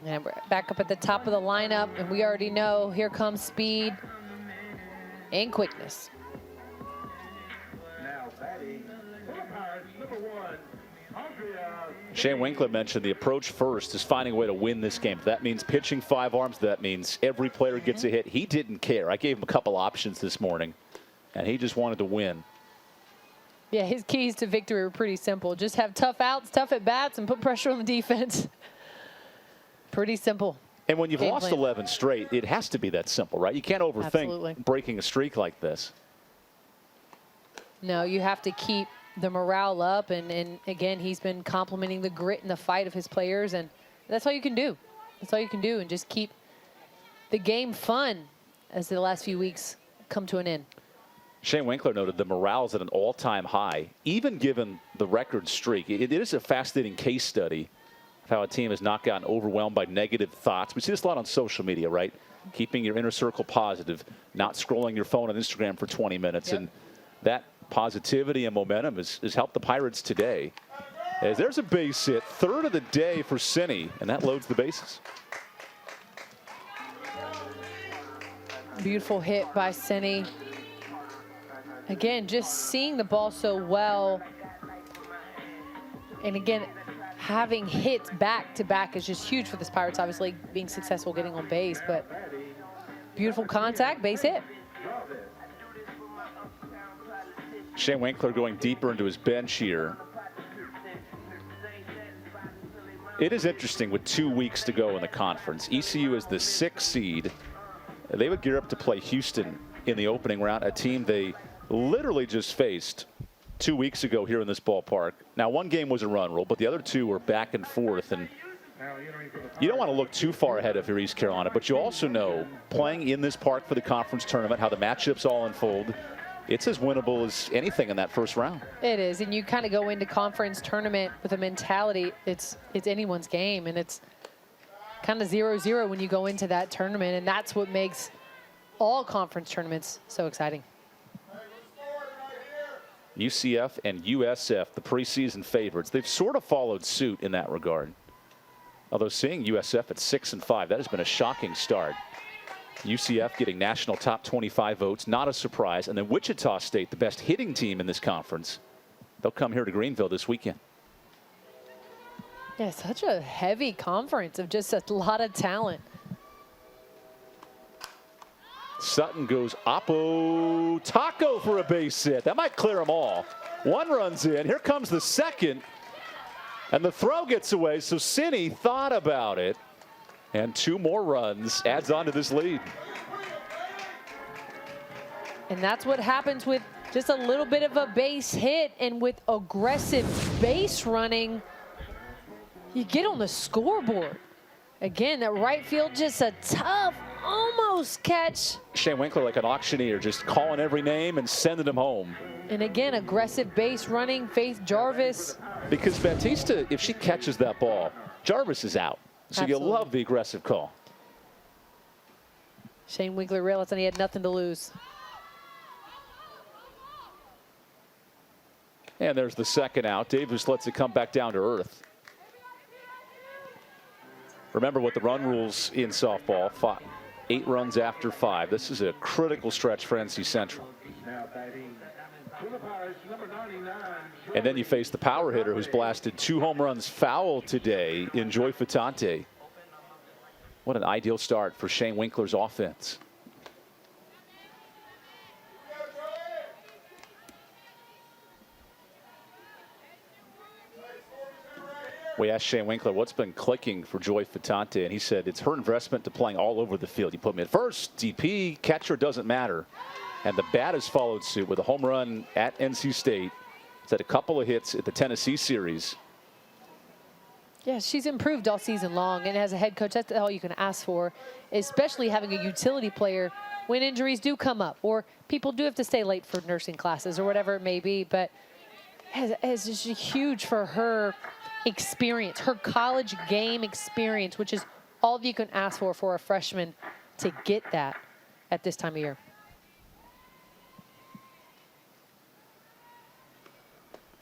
And we're back up at the top of the lineup, and we already know here comes speed and quickness. Now batting for the Pirates, number 1, Andrea. Shane Winkler mentioned the approach first is finding a way to win this game. If that means pitching 5 arms, that means every player gets a hit. He didn't care. I gave him a couple options this morning, and he just wanted to win. Yeah, his keys to victory were pretty simple. Just have tough outs, tough at bats, and put pressure on the defense. Pretty simple. And when you've lost 11 straight, it has to be that simple, right? You can't overthink breaking a streak like this. No, you have to keep the morale up. And again, he's been complimenting the grit and the fight of his players. And that's all you can do. That's all you can do. And just keep the game fun as the last few weeks come to an end. Shane Winkler noted the morale is at an all-time high, even given the record streak. It is a fascinating case study of how a team has not gotten overwhelmed by negative thoughts. We see this a lot on social media, right? Keeping your inner circle positive, not scrolling your phone on Instagram for 20 minutes. Yep. And that positivity and momentum has helped the Pirates today. As there's a base hit, 3rd of the day for Cinny, and that loads the bases. Beautiful hit by Cinny. Again, just seeing the ball so well. And again, having hits back to back is just huge for this Pirates, obviously being successful getting on base, but beautiful contact, base hit. Shane Winkler going deeper into his bench here. It is interesting with 2 weeks to go in the conference. ECU is the 6th seed. They would gear up to play Houston in the opening round, a team they literally just faced 2 weeks ago here in this ballpark. Now, one game was a run rule, but the other two were back and forth. And you don't want to look too far ahead if you're East Carolina, but you also know playing in this park for the conference tournament, how the matchups all unfold, it's as winnable as anything in that first round. It is, and you kind of go into conference tournament with a mentality, it's anyone's game, and it's kind of 0-0 when you go into that tournament, and that's what makes all conference tournaments so exciting. UCF and USF, the preseason favorites, they've sort of followed suit in that regard. Although seeing USF at 6-5, that has been a shocking start. UCF getting national top 25 votes, not a surprise. And then Wichita State, the best hitting team in this conference. They'll come here to Greenville this weekend. Yeah, such a heavy conference of just a lot of talent. Sutton goes Oppo Taco for a base hit. That might clear them all. One runs in. Here comes the second. And the throw gets away. So Cini thought about it. And 2 more runs adds on to this lead. And that's what happens with just a little bit of a base hit and with aggressive base running, you get on the scoreboard. Again, that right field, just a tough, almost catch. Shane Winkler like an auctioneer, just calling every name and sending them home. And again, aggressive base running, Faith Jarvis. Because Batista, if she catches that ball, Jarvis is out. So Absolutely. you love the aggressive call. Shane Winkler realized that he had nothing to lose. And there's the second out. Davis lets it come back down to earth. Remember what the run rules in softball, 8 runs after 5. This is a critical stretch for NC Central. And then you face the power hitter who's blasted 2 home runs foul today in Joy Fatante. What an ideal start for Shane Winkler's offense. We asked Shane Winkler what's been clicking for Joy Fatante, and he said it's her investment to playing all over the field. You put me at first, DP, catcher, doesn't matter. And the bat has followed suit with a home run at NC State. He's had a couple of hits at the Tennessee series. Yeah, she's improved all season long, and as a head coach, that's all you can ask for, especially having a utility player when injuries do come up or people do have to stay late for nursing classes or whatever it may be. But it's just huge for her experience, her college game experience, which is all you can ask for a freshman to get that at this time of year.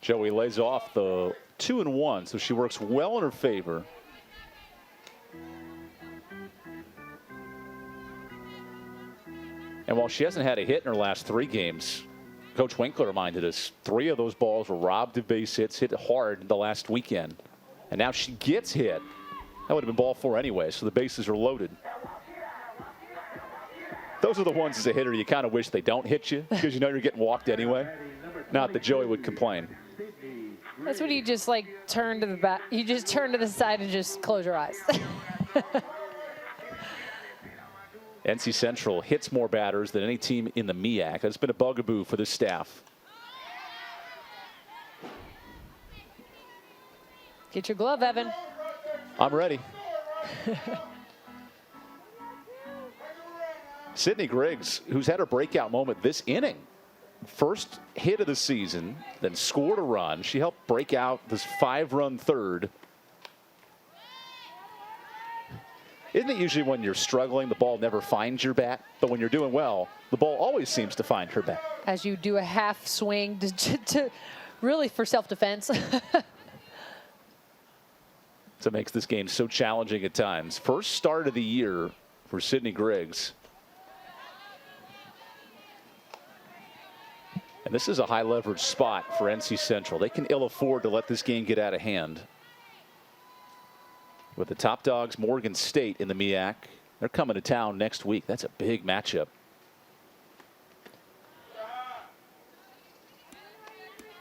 Joey lays off the 2-1, so she works well in her favor. And while she hasn't had a hit in her last 3 games, Coach Winkler reminded us 3 of those balls were robbed of base hits, hit hard the last weekend. And now she gets hit. That would have been ball 4 anyway, so the bases are loaded. Those are the ones as a hitter you kind of wish they don't hit you because you know you're getting walked anyway. Not that Joey would complain. That's when you just like turn to the back. You just turn to the side and just close your eyes. NC Central hits more batters than any team in the MEAC. That's been a bugaboo for this staff. Get your glove, Evan. I'm ready. Sydney Griggs, who's had her breakout moment this inning. First hit of the season, then scored a run. She helped break out this 5-run third. Isn't it usually when you're struggling, the ball never finds your bat? But when you're doing well, the ball always seems to find her bat. As you do a half swing to really for self-defense. So it makes this game so challenging at times. First start of the year for Sydney Griggs. And this is a high leverage spot for NC Central. They can ill afford to let this game get out of hand. With the top dogs, Morgan State in the MEAC. They're coming to town next week. That's a big matchup.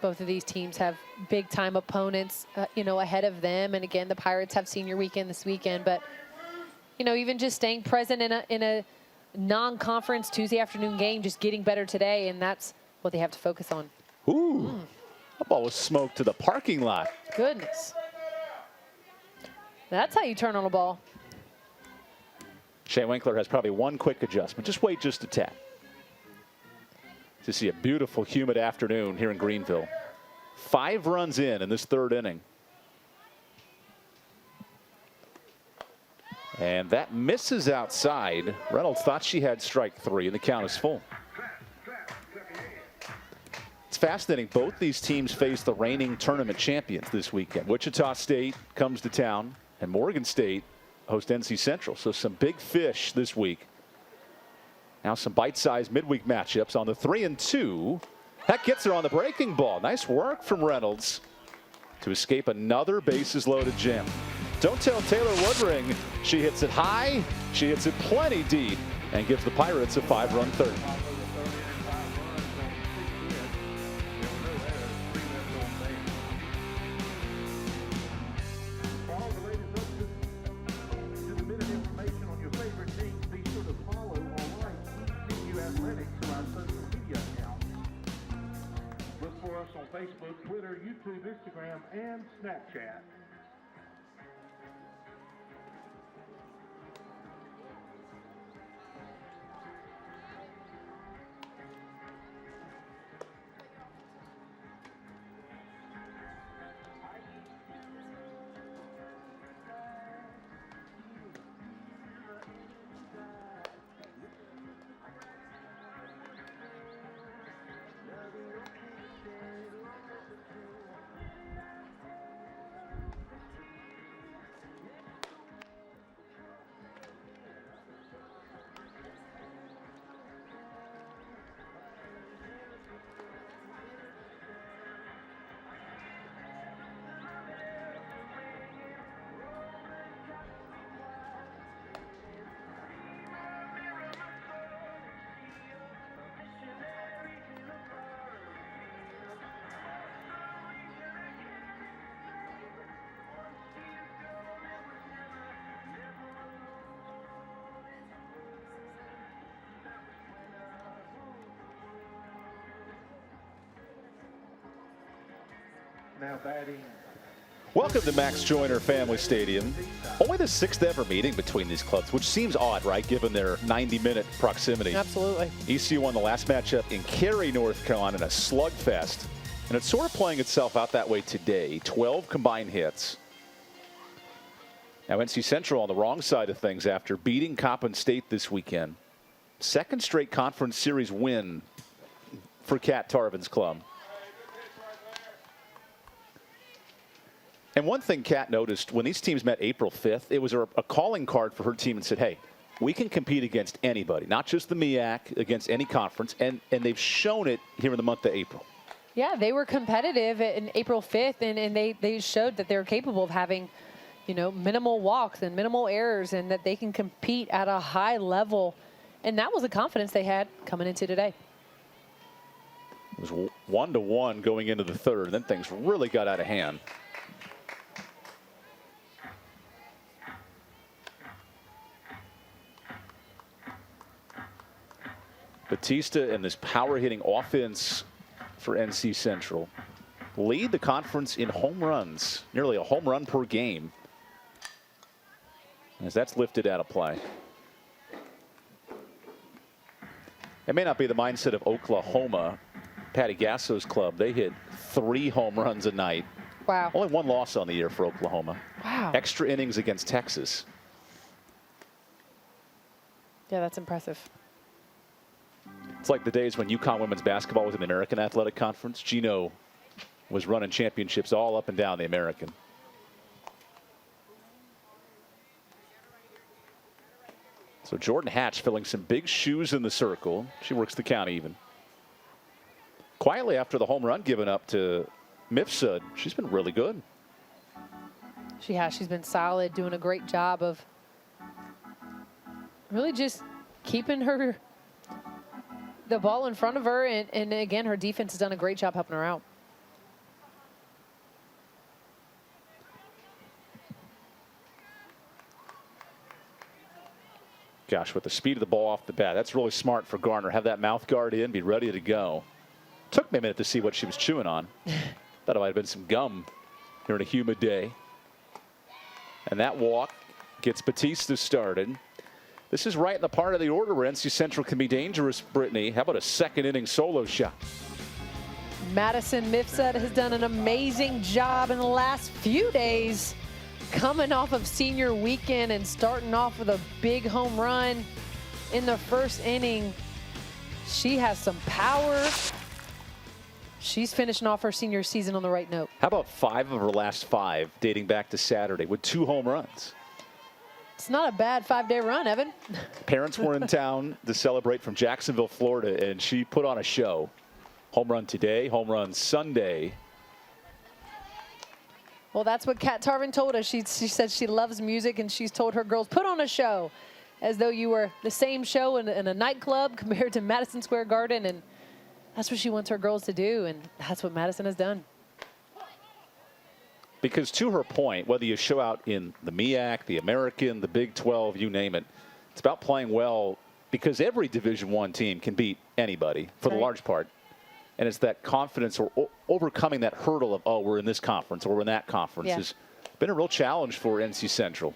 Both of these teams have big time opponents, ahead of them. And again, the Pirates have senior weekend this weekend. But, even just staying present in a non-conference Tuesday afternoon game, just getting better today. And that's what they have to focus on. Ooh, that ball was smoked to the parking lot. Goodness. That's how you turn on a ball. Shea Winkler has probably one quick adjustment. Just wait just a tad to see a beautiful, humid afternoon here in Greenville. 5 runs in this 3rd inning. And that misses outside. Reynolds thought she had strike 3, and the count is full. It's fascinating. Both these teams face the reigning tournament champions this weekend. Wichita State comes to town, and Morgan State host NC Central. So some big fish this week. Now some bite-sized midweek matchups on the 3-2. That gets her on the breaking ball. Nice work from Reynolds to escape another bases-loaded jam. Don't tell Taylor Woodring she hits it high, she hits it plenty deep, and gives the Pirates a 5-run third. On Facebook, Twitter, YouTube, Instagram, and Snapchat. Now batting. Welcome to Max Joyner Family Stadium. Only the 6th ever meeting between these clubs, which seems odd, right, given their 90-minute proximity. Absolutely. ECU won the last matchup in Cary, North Carolina, in a slugfest. And it's sort of playing itself out that way today. 12 combined hits. Now NC Central on the wrong side of things after beating Coppin State this weekend. 2nd straight conference series win for Kat Tarvin's club. And one thing Kat noticed when these teams met April 5th, it was a calling card for her team and said, hey, we can compete against anybody, not just the MEAC, against any conference. And they've shown it here in the month of April. Yeah, they were competitive in April 5th, and they showed that they're capable of having, minimal walks and minimal errors, and that they can compete at a high level. And that was the confidence they had coming into today. It was 1-1 going into the 3rd. Then things really got out of hand. Batista and this power hitting offense for NC Central lead the conference in home runs, nearly a home run per game, as that's lifted out of play. It may not be the mindset of Oklahoma. Patty Gasso's club, they hit 3 home runs a night. Wow. Only 1 loss on the year for Oklahoma. Wow. Extra innings against Texas. Yeah, that's impressive. It's like the days when UConn women's basketball was in the American Athletic Conference. Gino was running championships all up and down the American. So Jordan Hatch filling some big shoes in the circle. She works the count even. quietly after the home run given up to Mifsud, she's been really good. She has. She's been solid, doing a great job of really just keeping the ball in front of her. And again, her defense has done a great job helping her out. Gosh, with the speed of the ball off the bat, that's really smart for Garner. Have that mouth guard in, be ready to go. Took me a minute to see what she was chewing on. Thought it might have been some gum here on a humid day. And that walk gets Batista started. This is right in the part of the order where NC Central can be dangerous, Brittany. How about a second inning solo shot? Madison Mifsud has done an amazing job in the last few days, coming off of senior weekend and starting off with a big home run in the first inning. She has some power. She's finishing off her senior season on the right note. How about 5 of her last 5 dating back to Saturday with 2 home runs? It's not a bad 5-day run, Evan. Parents were in town to celebrate from Jacksonville, Florida, and she put on a show. Home run today, home run Sunday. Well, that's what Kat Tarvin told us. She said she loves music, and she's told her girls, put on a show, as though you were the same show in a nightclub compared to Madison Square Garden. And that's what she wants her girls to do, and that's what Madison has done. Because to her point, whether you show out in the MEAC, the American, the Big 12, you name it, it's about playing well, because every Division I team can beat anybody for the large part. And it's that confidence or overcoming that hurdle of, oh, we're in this conference or we're in that conference has been a real challenge for NC Central.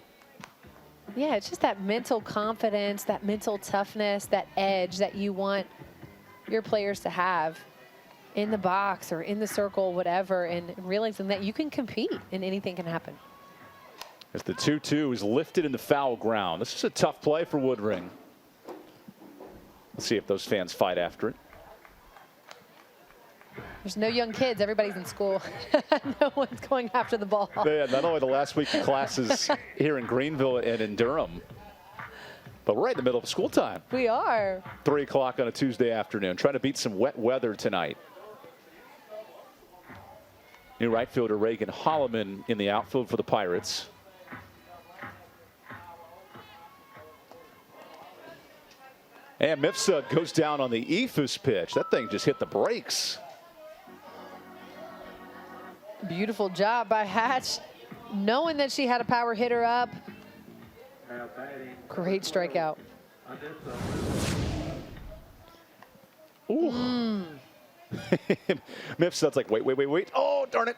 Yeah, it's just that mental confidence, that mental toughness, that edge that you want your players to have in the box or in the circle, whatever, and realizing that you can compete and anything can happen. As the 2-2 is lifted into foul ground. This is a tough play for Woodring. Let's see if those fans fight after it. There's no young kids. Everybody's in school. No one's going after the ball. Man, not only the last week of classes here in Greenville and in Durham, but we're right in the middle of school time. We are. 3 o'clock on a Tuesday afternoon. Trying to beat some wet weather tonight. New right fielder Reagan Holloman in the outfield for the Pirates. And Mifsud goes down on the ephus pitch. That thing just hit the brakes. Beautiful job by Hatch, knowing that she had a power hitter up. Great strikeout. Ooh. Mifsud's like, wait. Oh, darn it.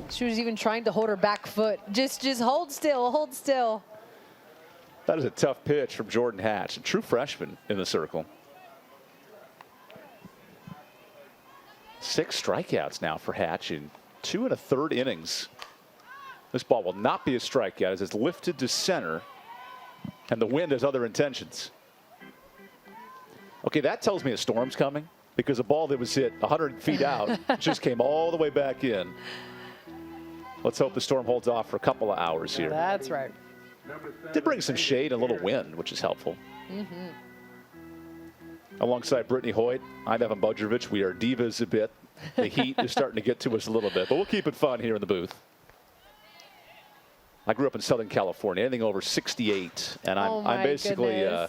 She was even trying to hold her back foot. Just hold still, hold still. That is a tough pitch from Jordan Hatch, a true freshman in the circle. 6 strikeouts now for Hatch in 2 1/3 innings. This ball will not be a strikeout as it's lifted to center, and the wind has other intentions. Okay, that tells me a storm's coming, because a ball that was hit 100 feet out just came all the way back in. Let's hope the storm holds off for a couple of hours here. That's right. Did bring some shade and a little wind, which is helpful. Mm-hmm. Alongside Brittany Hoyt, I'm Evan Budrovich. We are divas a bit. The heat is starting to get to us a little bit, but we'll keep it fun here in the booth. I grew up in Southern California, anything over 68, and I'm basically, I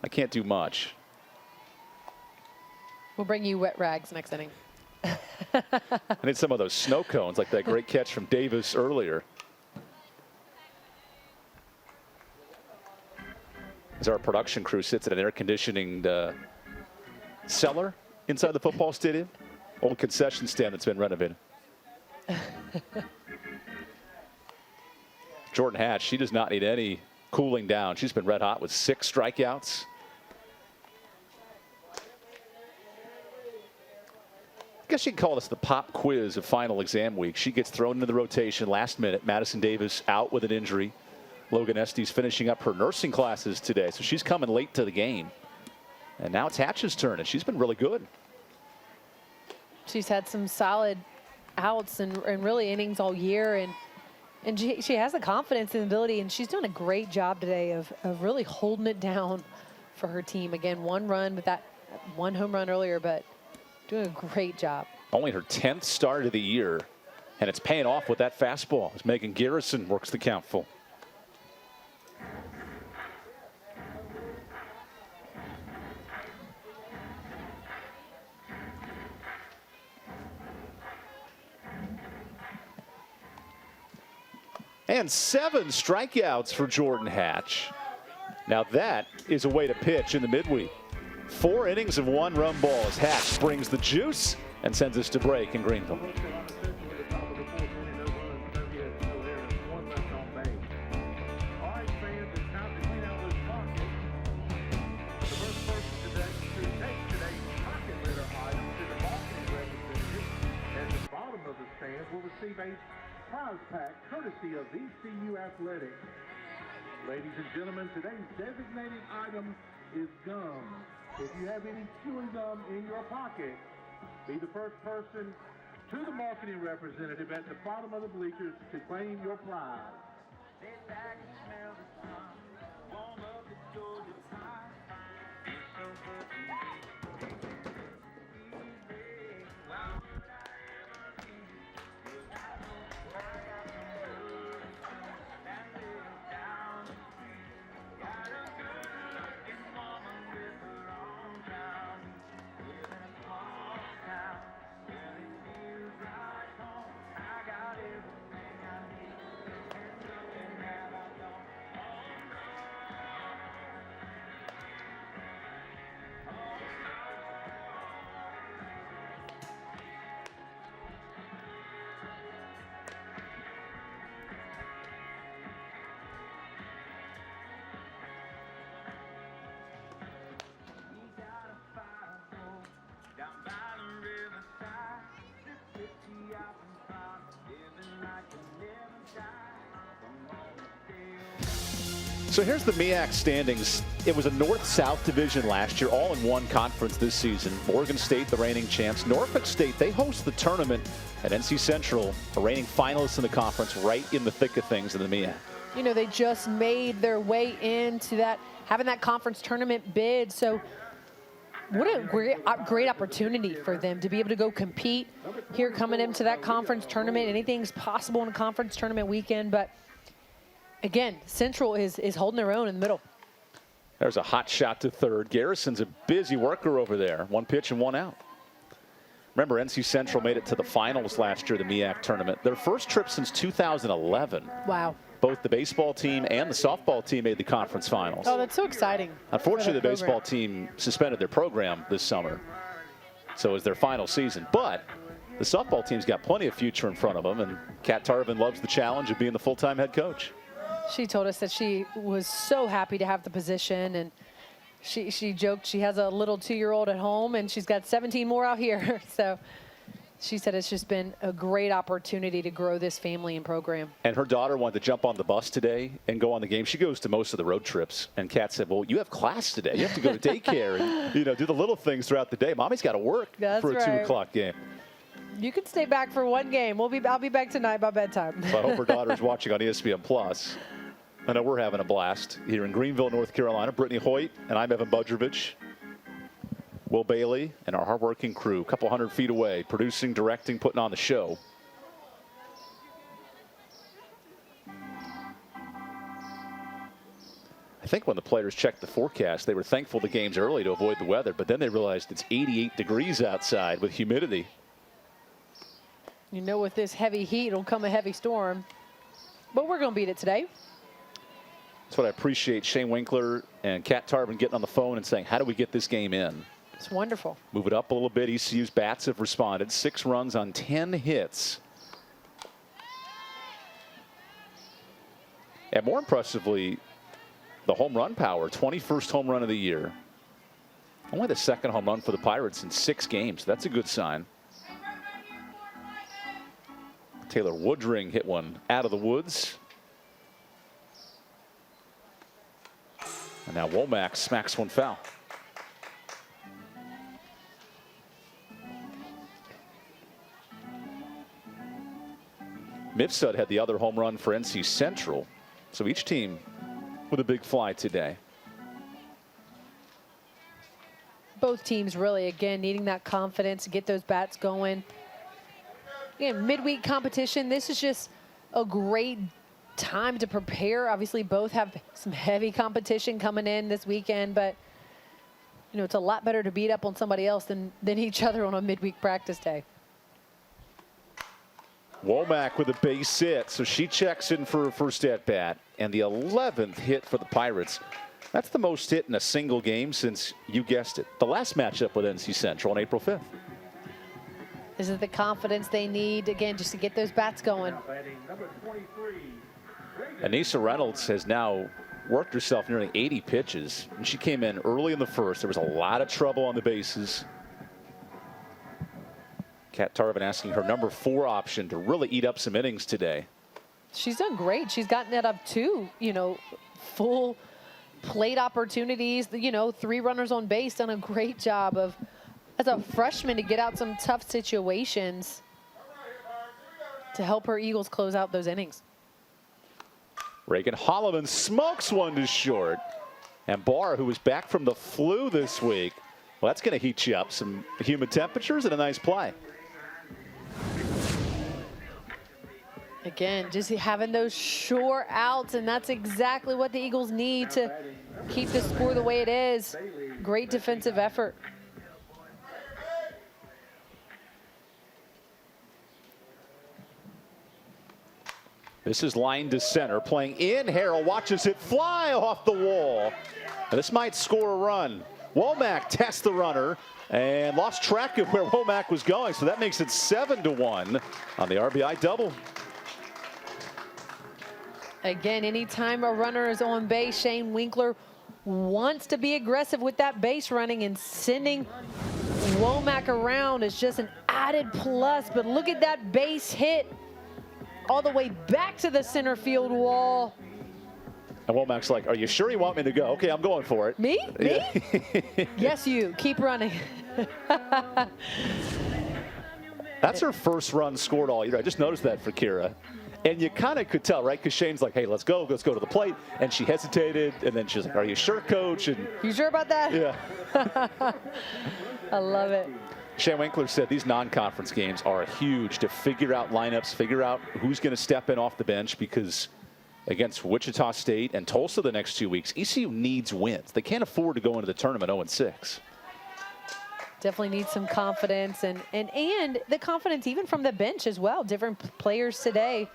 can't do much. We'll bring you wet rags next inning. I need some of those snow cones, like that great catch from Davis earlier. As our production crew sits at an air-conditioning cellar inside the football stadium. Old concession stand that's been renovated. Jordan Hatch, she does not need any cooling down. She's been red hot with 6 strikeouts. I guess you can call this the pop quiz of final exam week. She gets thrown into the rotation last minute. Madison Davis out with an injury. Logan Estes finishing up her nursing classes today, so she's coming late to the game. And now it's Hatch's turn, and she's been really good. She's had some solid outs and really innings all year, and she has the confidence and ability, and she's done a great job today of really holding it down for her team. Again, 1 run with that One home run earlier, but doing a great job. Only her 10th start of the year, and it's paying off with that fastball as Megan Garrison works the count full. And 7 strikeouts for Jordan Hatch. Now that is a way to pitch in the midweek. 4 innings of 1-run ball as Hatch brings the juice and sends us to break in Greenville. Will receive a prize pack courtesy of ECU Athletics. Ladies and gentlemen, today's designated item is gum. If you have any chewing gum in your pocket, be the first person to the marketing representative at the bottom of the bleachers to claim your prize. So here's the MEAC standings. It was a North-South division last year, all in one conference this season. Morgan State, the reigning champs. Norfolk State, they host the tournament at NC Central, a reigning finalist in the conference, right in the thick of things in the MEAC. You know, they just made their way into that, having that conference tournament bid. So what a great opportunity for them to be able to go compete here coming into that conference tournament. Anything's possible in a conference tournament weekend, but again, Central is holding their own in the middle. There's a hot shot to third. Garrison's a busy worker over there. 1 pitch and 1 out. Remember, NC Central made it to the finals last year, the MEAC tournament. Their first trip since 2011. Wow. Both the baseball team and the softball team made the conference finals. Oh, that's so exciting. Unfortunately, the baseball team suspended their program this summer. So it was their final season. But the softball team's got plenty of future in front of them, and Kat Tarvin loves the challenge of being the full-time head coach. She told us that she was so happy to have the position, and she joked she has a little 2-year-old at home, and she's got 17 more out here. So she said it's just been a great opportunity to grow this family and program. And her daughter wanted to jump on the bus today and go on the game. She goes to most of the road trips, and Kat said, well, you have class today. You have to go to daycare and, you know, do the little things throughout the day. Mommy's got to work for a 2 o'clock game. You can stay back for one game. I'll be back tonight by bedtime. So I hope her daughter's watching on ESPN+. I know we're having a blast here in Greenville, North Carolina. Brittany Hoyt and I'm Evan Budrovich. Will Bailey and our hardworking crew, a couple hundred feet away, producing, directing, putting on the show. I think when the players checked the forecast, they were thankful the game's early to avoid the weather, but then they realized it's 88 degrees outside with humidity. You know, with this heavy heat, it'll come a heavy storm. But we're going to beat it today. That's what I appreciate Shane Winkler and Kat Tarvin getting on the phone and saying, how do we get this game in? It's wonderful. Move it up a little bit. ECU's bats have responded. 6 runs on 10 hits. And more impressively, the home run power, 21st home run of the year. Only the 2nd home run for the Pirates in 6 games. That's a good sign. Taylor Woodring hit one out of the woods. And now Womack smacks one foul. Mifsud had the other home run for NC Central. So each team with a big fly today. both teams really, again, needing that confidence to get those bats going. Again, midweek competition, this is just a great time to prepare. Obviously, both have some heavy competition coming in this weekend, but you know, it's a lot better to beat up on somebody else than each other on a midweek practice day. Womack with a base hit, so she checks in for her first at bat, and the 11th hit for the Pirates. That's the most hit in a single game since, you guessed it, the last matchup with NC Central on April 5th. This is the confidence they need, again, just to get those bats going. Anissa Reynolds has now worked herself nearly 80 pitches, and she came in early in the first. There was a lot of trouble on the bases. Kat Tarvin asking her number 4 option to really eat up some innings today. She's done great. She's gotten it up 2, you know, full plate opportunities, you know, 3 runners on base. Done a great job of, as a freshman, to get out some tough situations to help her Eagles close out those innings. Reagan Holloman smokes one to short. And Barr, who was back from the flu this week, well, that's going to heat you up. Some humid temperatures and a nice play. Again, just having those short outs, and that's exactly what the Eagles need to keep the score the way it is. Great defensive effort. This is line to center, playing in. Harrell watches it fly off the wall. And this might score a run. Womack tests the runner and lost track of where Womack was going, so that makes it 7-1 on the RBI double. Again, anytime a runner is on base, Shane Winkler wants to be aggressive with that base running, and sending Womack around is just an added plus. But look at that base hit all the way back to the center field wall. And Womack's like, are you sure you want me to go? Okay, I'm going for it. Me? Me? Yeah. Yes, you. Keep running. That's her first run scored all year. I just noticed that for Kira. And you kind of could tell, right? Because Shane's like, hey, let's go to the plate. And she hesitated. And then she's like, are you sure, coach? And you sure about that? yeah. I love it. Shane Winkler said these non-conference games are huge to figure out lineups, figure out who's going to step in off the bench, because against Wichita State and Tulsa the next 2 weeks, ECU needs wins. They can't afford to go into the tournament 0-6. Definitely need some confidence, and the confidence even from the bench as well. Different players today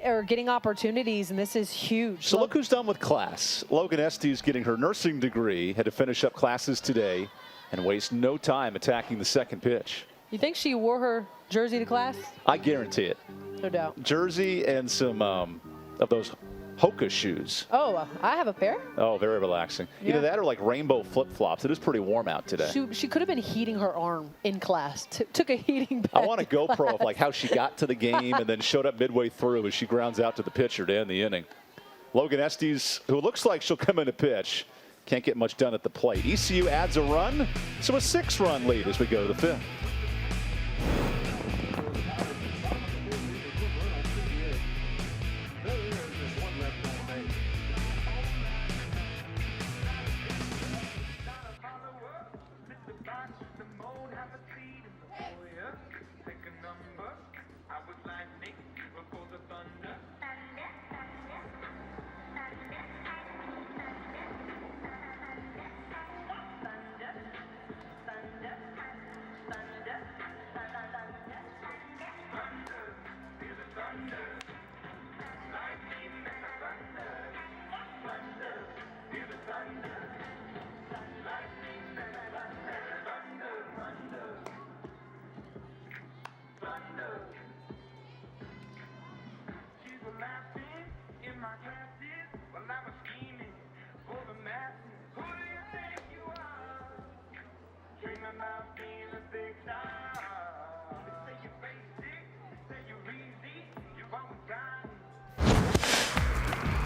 are getting opportunities, and this is huge. So look who's done with class. Logan Estes getting her nursing degree, had to finish up classes today and waste no time attacking the second pitch. You think she wore her jersey to class? I guarantee it. No doubt. Jersey and some of those Hoka shoes. Oh, I have a pair. Oh, very relaxing. Yeah. Either that or like rainbow flip-flops. It is pretty warm out today. She could have been heating her arm in class. Took a heating pad. I want a GoPro of like how she got to the game and then showed up midway through as she grounds out to the pitcher to end the inning. Logan Estes, who looks like she'll come in to pitch, can't get much done at the plate. ECU adds a run, so a 6-run lead as we go to the 5th.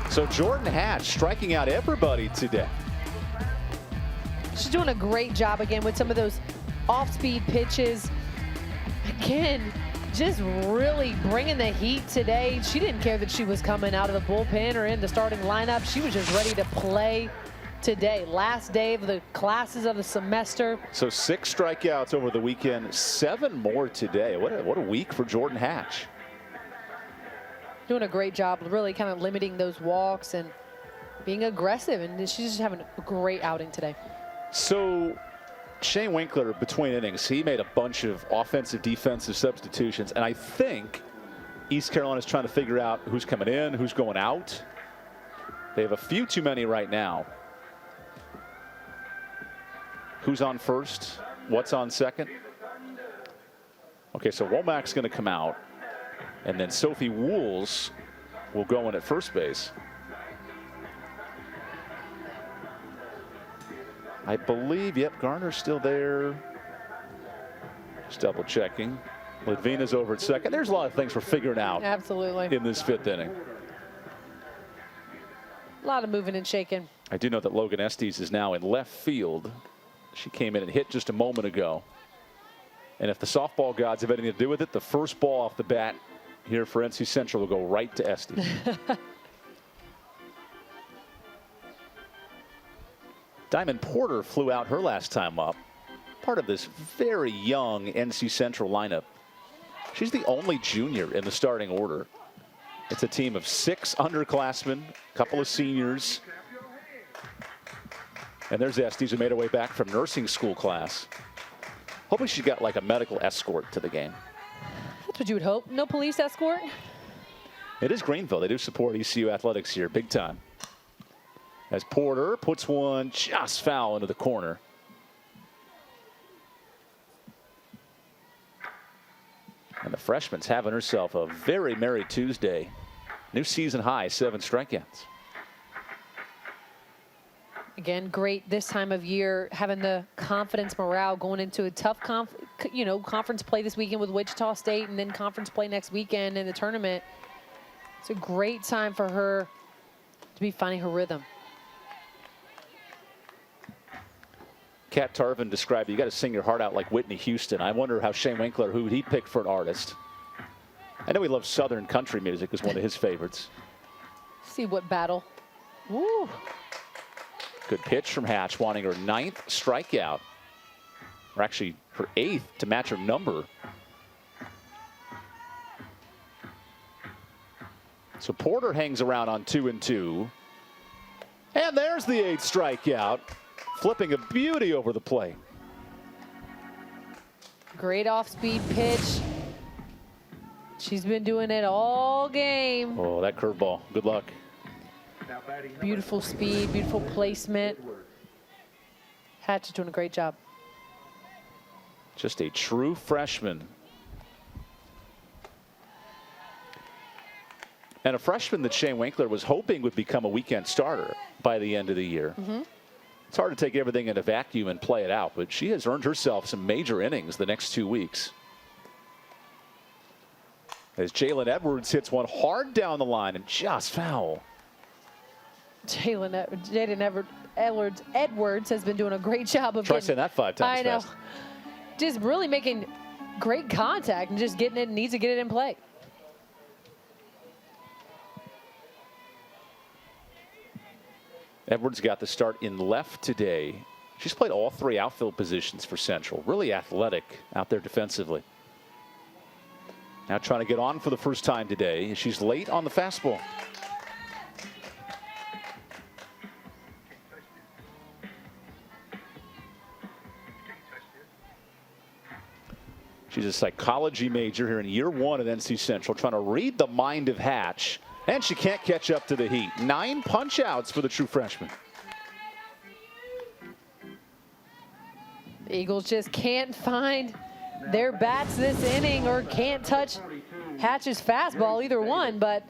So Jordan Hatch striking out everybody today. She's doing a great job again with some of those off-speed pitches. Again, just really bringing the heat today. She didn't care that she was coming out of the bullpen or in the starting lineup. She was just ready to play today. Last day of the classes of the semester. So 6 strikeouts over the weekend, 7 more today. What a week for Jordan Hatch. Doing a great job, really kind of limiting those walks and being aggressive, and she's just having a great outing today. So Shane Winkler, between innings, he made a bunch of offensive, defensive substitutions, and I think East Carolina's trying to figure out who's coming in, who's going out. They have a few too many right now. Who's on first? What's on second? Okay, so Womack's going to come out, and then Sophie Wools will go in at first base. I believe, yep, Garner's still there. Just double checking. Ledvina's over at second. There's a lot of things we're figuring out. Absolutely. In this 5th inning. A lot of moving and shaking. I do know that Logan Estes is now in left field. She came in and hit just a moment ago. And if the softball gods have anything to do with it, the first ball off the bat here for NC Central will go right to Estes. Diamond Porter flew out her last time up. Part of this very young NC Central lineup. She's the only junior in the starting order. It's a team of 6 underclassmen, a couple of seniors. And there's Estes, who made her way back from nursing school class. Hoping she got like a medical escort to the game. That's what you would hope. No police escort? It is Greenville. They do support ECU athletics here big time. As Porter puts one just foul into the corner. And the freshman's having herself a very merry Tuesday. New season high, 7 strikeouts. Again, great this time of year, having the confidence, morale going into a tough conference play this weekend with Wichita State, and then conference play next weekend in the tournament. It's a great time for her to be finding her rhythm. Kat Tarvin described, you got to sing your heart out like Whitney Houston. I wonder how Shane Winkler, who he picked for an artist. I know he loves Southern country music, is one of his favorites. See what battle. Woo. Good pitch from Hatch, wanting her 9th strikeout. Or actually her 8th to match her number. So Porter hangs around on 2-2. And there's the 8th strikeout. Flipping a beauty over the plate. Great off-speed pitch. She's been doing it all game. Oh, that curveball. Good luck. Beautiful speed, beautiful placement. Hatch is doing a great job. Just a true freshman. And a freshman that Shane Winkler was hoping would become a weekend starter by the end of the year. It's hard to take everything in a vacuum and play it out, but she has earned herself some major innings the next 2 weeks. As Jalen Edwards hits one hard down the line and just foul. Jaden Edwards has been doing a great job of Try saying that 5 times I know. fast. Just really making great contact and just getting it, needs to get it in play. Edwards got the start in left today. She's played all 3 outfield positions for Central. Really athletic out there defensively. Now trying to get on for the first time today. She's late on the fastball. She's a psychology major here in year 1 at NC Central, trying to read the mind of Hatch. And she can't catch up to the heat. 9 punch outs for the true freshman. The Eagles just can't find their bats this inning, or can't touch Hatch's fastball, either one, but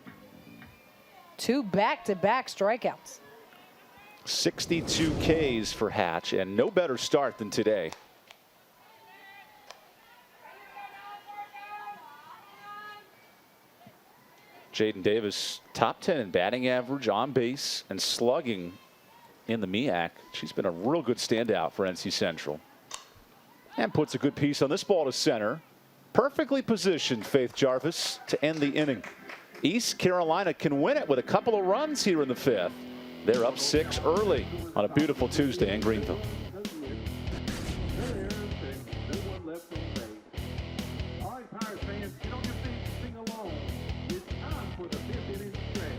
2 back-to-back strikeouts. 62 Ks for Hatch, and no better start than today. Jaden Davis, top 10 in batting average, on base, and slugging in the MEAC. She's been a real good standout for NC Central. And puts a good piece on this ball to center. Perfectly positioned, Faith Jarvis, to end the inning. East Carolina can win it with a couple of runs here in the 5th. They're up 6 early on a beautiful Tuesday in Greenville. All right, Pirate fans, get on your feet and sing along. It's time for the 5th inning stretch.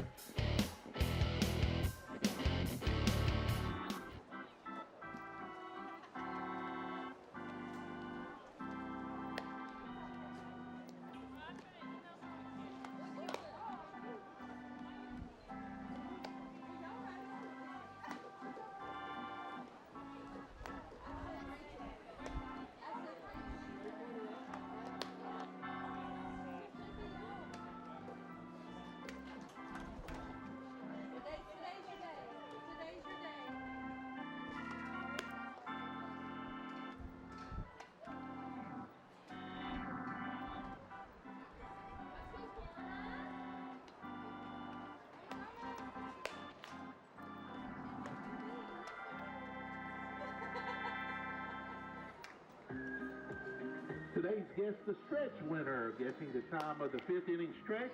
Today's Guess the Stretch winner, guessing the time of the 5th inning stretch,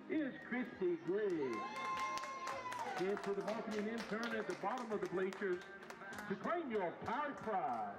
is Christy Griggs. Head to the marketing intern at the bottom of the bleachers to claim your Pirate prize.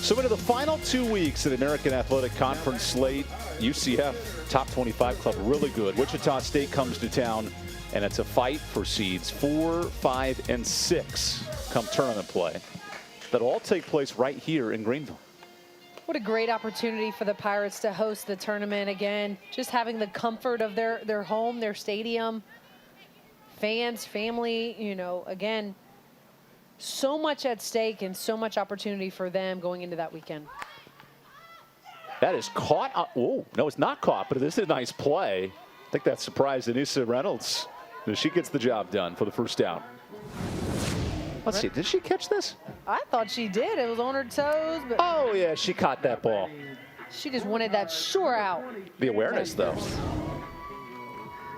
So into the final 2 weeks of the American Athletic Conference slate, UCF top 25 club really good. Wichita State comes to town, and it's a fight for seeds 4, 5, and 6 come tournament play. That'll all take place right here in Greenville. What a great opportunity for the Pirates to host the tournament again. Just having the comfort of their home, their stadium, fans, family, you know, again, so much at stake and so much opportunity for them going into that weekend. That is caught. Oh, no, it's not caught, but this is a nice play. I think that surprised Anissa Reynolds. She gets the job done for the first down. Let's see, did she catch this? I thought she did. It was on her toes, but Oh, yeah, she caught that ball. she just wanted that sure out. The awareness, though.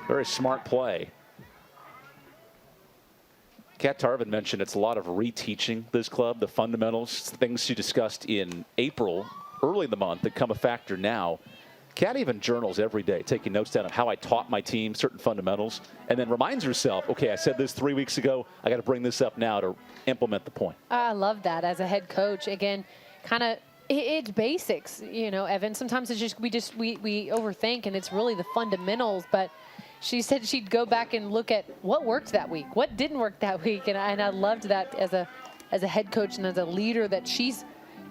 Very smart play. Kat Tarvin mentioned it's a lot of reteaching this club, the fundamentals, things she discussed in April, early in the month, that come a factor now. Kat even journals every day, taking notes down of how I taught my team certain fundamentals, and then reminds herself, okay, I said this 3 weeks ago, I got to bring this up now to implement the point. I love that as a head coach. Again, kind of it's basics, you know, Evan. Sometimes it's just we overthink, and it's really the fundamentals. But she said she'd go back and look at what worked that week, what didn't work that week, and I loved that as a head coach and as a leader, that she's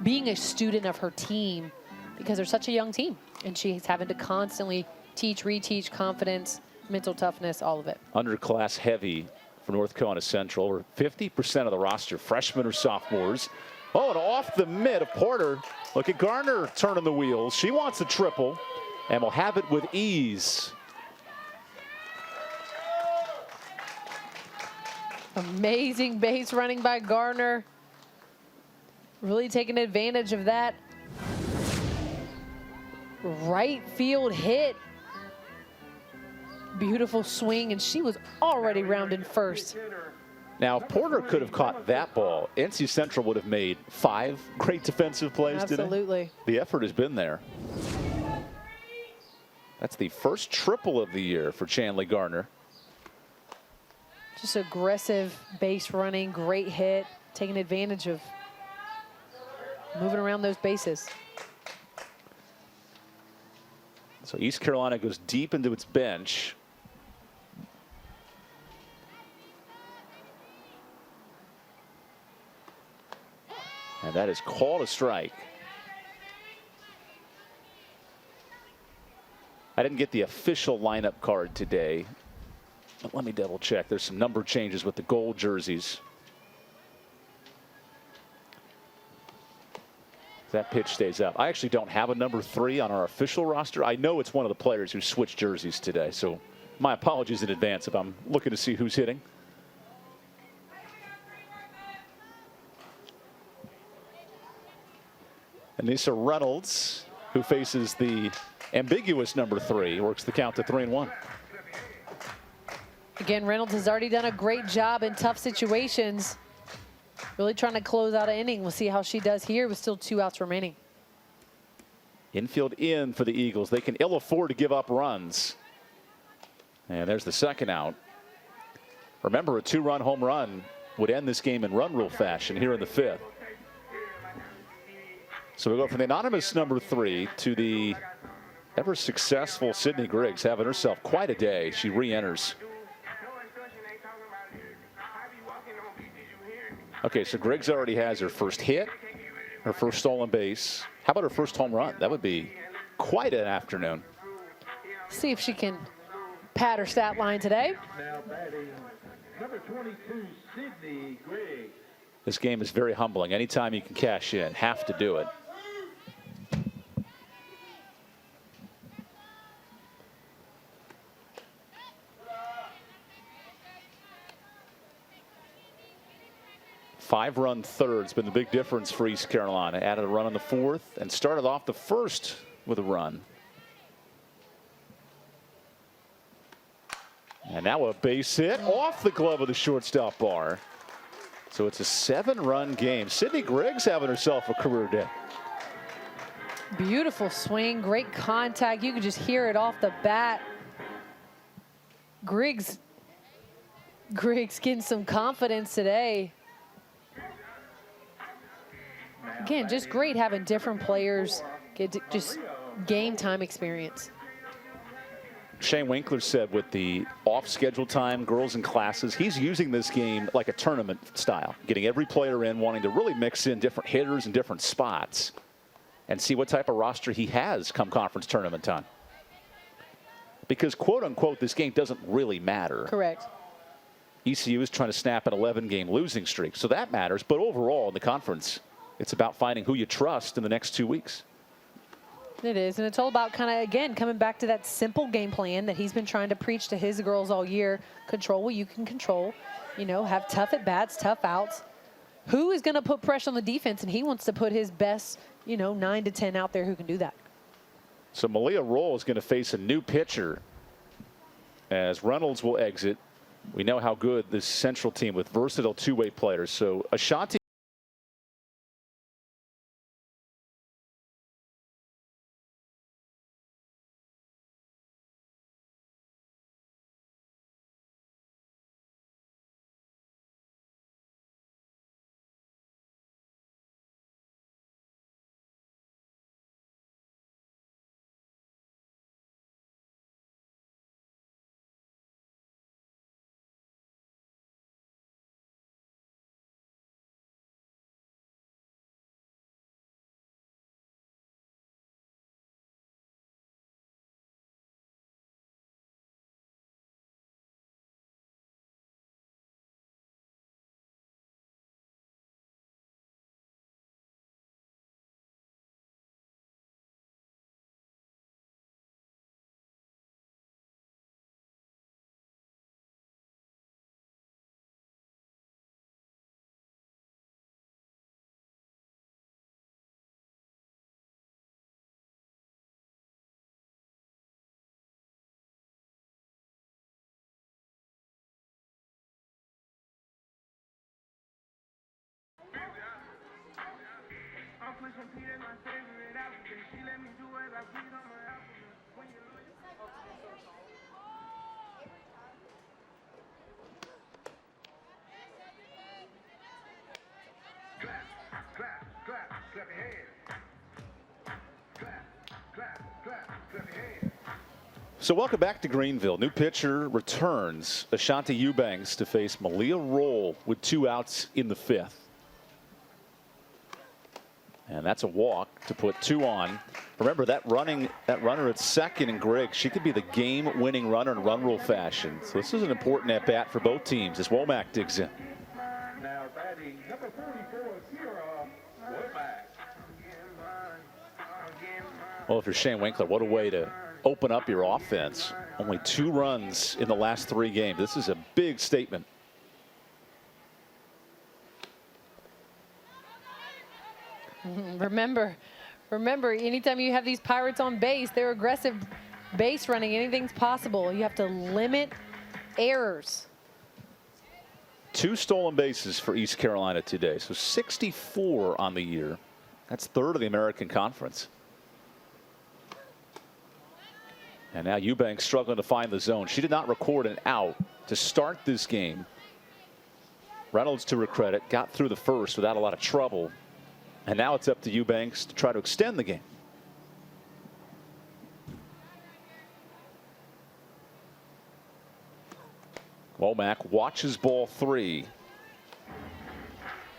being a student of her team because they're such a young team, and she's having to constantly teach, reteach, confidence, mental toughness, all of it. Underclass heavy for North Carolina Central. Over 50% of the roster, freshmen or sophomores. Oh, and off the mid of Porter. Look at Garner turning the wheels. She wants a triple and will have it with ease. Amazing base running by Garner. Really taking advantage of that right field hit. Beautiful swing, and she was already rounded first. Now, if Porter could have caught that ball, NC Central would have made 5 great defensive plays today. Absolutely. The effort has been there. That's the first triple of the year for Chanley Garner. Just aggressive base running, great hit, taking advantage of moving around those bases. So East Carolina goes deep into its bench. And that is called a strike. I didn't get the official lineup card today, but let me double check. There's some number changes with the gold jerseys. That pitch stays up. I actually don't have a number 3 on our official roster. I know it's one of the players who switched jerseys today, so my apologies in advance if I'm looking to see who's hitting. Anissa Reynolds, who faces the ambiguous number 3 works the count to 3-1. Again, Reynolds has already done a great job in tough situations. Really trying to close out an inning. We'll see how she does here with still 2 outs remaining. Infield in for the Eagles. They can ill afford to give up runs. And there's the second out. Remember, a 2-run home run would end this game in run rule fashion here in the 5th. So we go from the anonymous number 3 to the ever successful Sydney Griggs, having herself quite a day. She re-enters. Okay, so Griggs already has her first hit, her first stolen base. How about her first home run? That would be quite an afternoon. See if she can pad her stat line today. Now batting number 22, Sydney Griggs. This game is very humbling. Anytime you can cash in, have to do it. Five-run third's been the big difference for East Carolina. Added a run on the 4th and started off the 1st with a run. And now a base hit off the glove of the shortstop bar. So it's a 7-run game. Sydney Griggs having herself a career day. Beautiful swing, great contact. You can just hear it off the bat. Griggs getting some confidence today. Again, just great having different players get just game time experience. Shane Winkler said with the off-schedule time, girls in classes, he's using this game like a tournament style, getting every player in, wanting to really mix in different hitters and different spots and see what type of roster he has come conference tournament time. Because, quote unquote, this game doesn't really matter. Correct. ECU is trying to snap an 11-game losing streak, so that matters. But overall, in the conference, it's about finding who you trust in the next 2 weeks. It is, and it's all about kind of, again, coming back to that simple game plan that he's been trying to preach to his girls all year. Control what you can control, you know, have tough at-bats, tough outs. Who is going to put pressure on the defense? And he wants to put his best, you know, 9 to 10 out there who can do that. So Malia Roll is going to face a new pitcher as Reynolds will exit. We know how good this Central team with versatile two-way players. So Ashanti. So welcome back to Greenville. New pitcher returns, Ashanti Eubanks, to face Malia Roll with 2 outs in the 5th. And that's a walk to put 2 on. Remember that runner at second in Griggs, she could be the game-winning runner in run rule fashion. So this is an important at-bat for both teams as Womack digs in. Now batting number 44, Sierra Womack. Well, if you're Shane Winkler, what a way to open up your offense. Only 2 runs in the last 3 games. This is a big statement. Remember Remember, anytime you have these Pirates on base, they're aggressive base running. Anything's possible. You have to limit errors. 2 stolen bases for East Carolina today, so 64 on the year. That's third of the American Conference. And now Eubanks struggling to find the zone. She did not record an out to start this game. Reynolds, to her credit, got through the first without a lot of trouble. And now it's up to Eubanks to try to extend the game. Womack watches ball 3.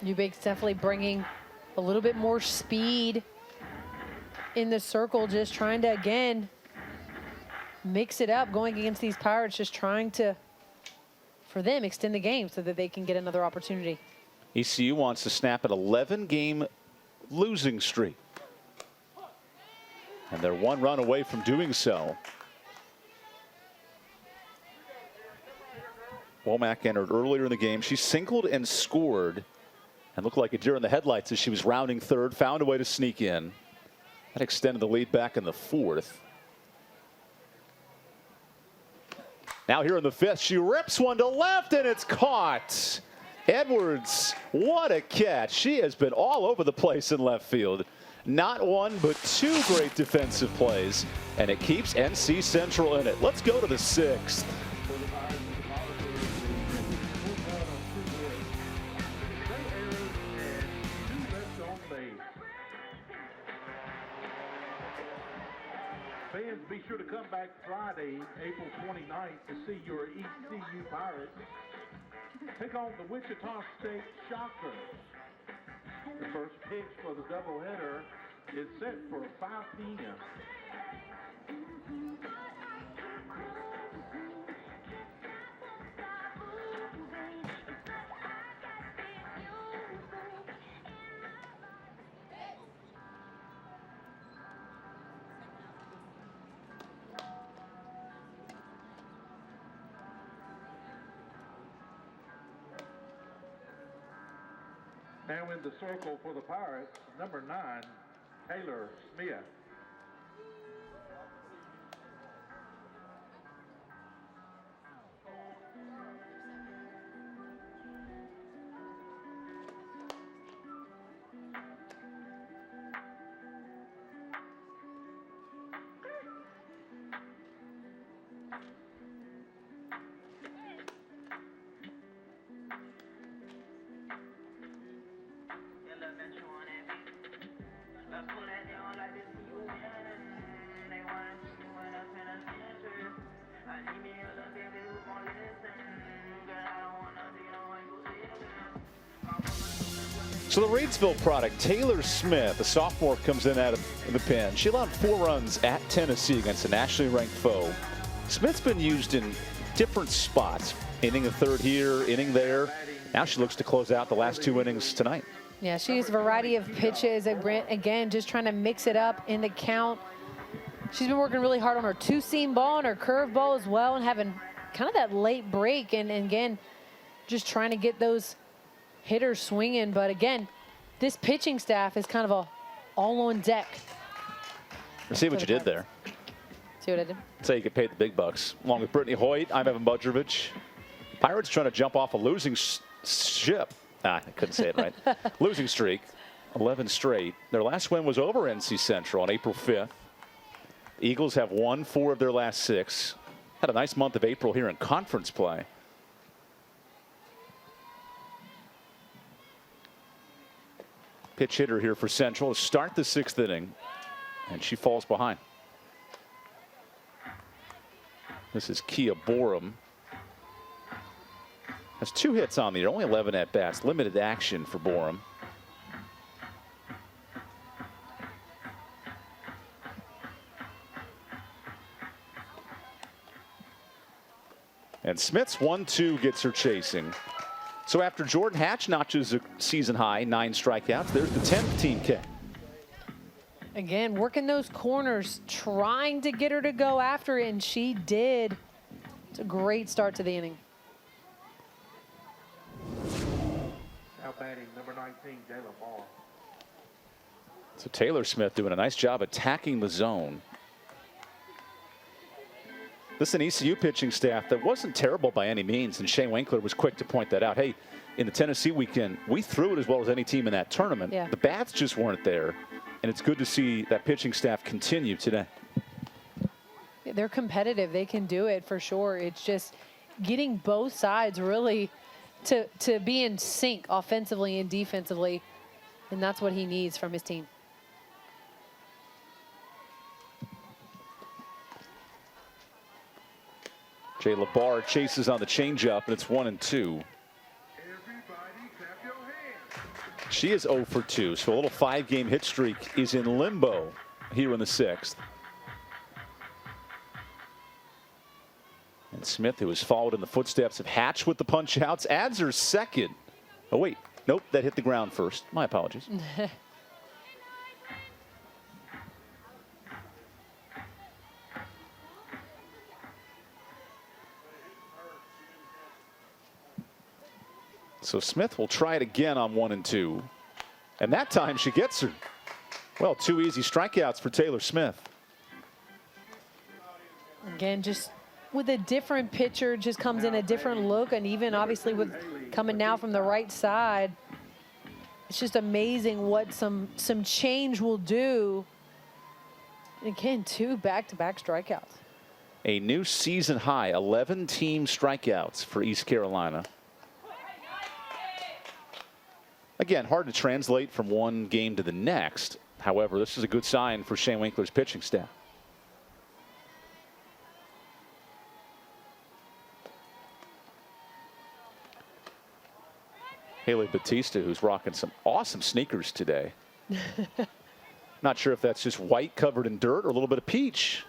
Eubanks definitely bringing a little bit more speed in the circle, just trying to, again, mix it up, going against these Pirates, just trying to, for them, extend the game so that they can get another opportunity. ECU wants to snap an 11-game losing streak. And they're 1 run away from doing so. Womack entered earlier in the game. She singled and scored and looked like a deer in the headlights as she was rounding third, found a way to sneak in. That extended the lead back in the 4th. Now here in the 5th, she rips one to left and it's caught. Edwards, what a catch. She has been all over the place in left field. Not 1, but 2 great defensive plays, and it keeps NC Central in it. Let's go to the 6th. Fans, be sure to come back Friday, April 29th to see your ECU Pirates take on the Wichita State Shockers. The first pitch for the doubleheader is set for 5 p.m. Now in the circle for the Pirates, number 9, Taylor Smith. So the Reidsville product, Taylor Smith, a sophomore, comes in out of the pen. She allowed 4 runs at Tennessee against a nationally ranked foe. Smith's been used in different spots. Inning a third here, inning there. Now she looks to close out the last 2 innings tonight. Yeah, she used a variety of pitches. Again, just trying to mix it up in the count. She's been working really hard on her 2-seam ball and her curve ball as well, and having kind of that late break. And again, just trying to get those hitters swinging. But again, this pitching staff is kind of a all on deck. See what you did there. See what I did? That's how you get paid the big bucks. Along with Brittany Hoyt, I'm Evan Budrovich. Pirates trying to jump off a losing ship. I couldn't say it right. Losing streak, 11 straight. Their last win was over NC Central on April 5th. Eagles have won 4 of their last 6. Had a nice month of April here in conference play. Pitch hitter here for Central to start the 6th inning, and she falls behind. This is Kia Borum. Has 2 hits on the year, only 11 at bats, limited action for Borum. And Smith's 1-2 gets her chasing. So after Jordan Hatch notches a season high 9 strikeouts, there's the 10th team K. Again, working those corners, trying to get her to go after it, and she did. It's a great start to the inning. Now batting number 19, Jayla Moore. So Taylor Smith doing a nice job attacking the zone. This is an ECU pitching staff that wasn't terrible by any means, and Shane Winkler was quick to point that out. Hey, in the Tennessee weekend, we threw it as well as any team in that tournament. Yeah. The bats just weren't there, and it's good to see that pitching staff continue today. They're competitive. They can do it for sure. It's just getting both sides really to be in sync offensively and defensively, and that's what he needs from his team. Jay LeBar chases on the changeup, and it's 1-2. She is 0 for 2, so a little 5-game hit streak is in limbo here in the 6th. And Smith, who has followed in the footsteps of Hatch with the punch outs, adds her second. Oh, wait. Nope, that hit the ground first. My apologies. So Smith will try it again on 1-2. And that time she gets her. Well, 2 easy strikeouts for Taylor Smith. Again, just with a different pitcher, just comes in a different look, and even obviously with coming now from the right side, it's just amazing what some change will do. And again, 2 back-to-back strikeouts. A new season high, 11 team strikeouts for East Carolina. Again, hard to translate from one game to the next. However, this is a good sign for Shane Winkler's pitching staff. Haley Batista, who's rocking some awesome sneakers today. Not sure if that's just white covered in dirt or a little bit of peach.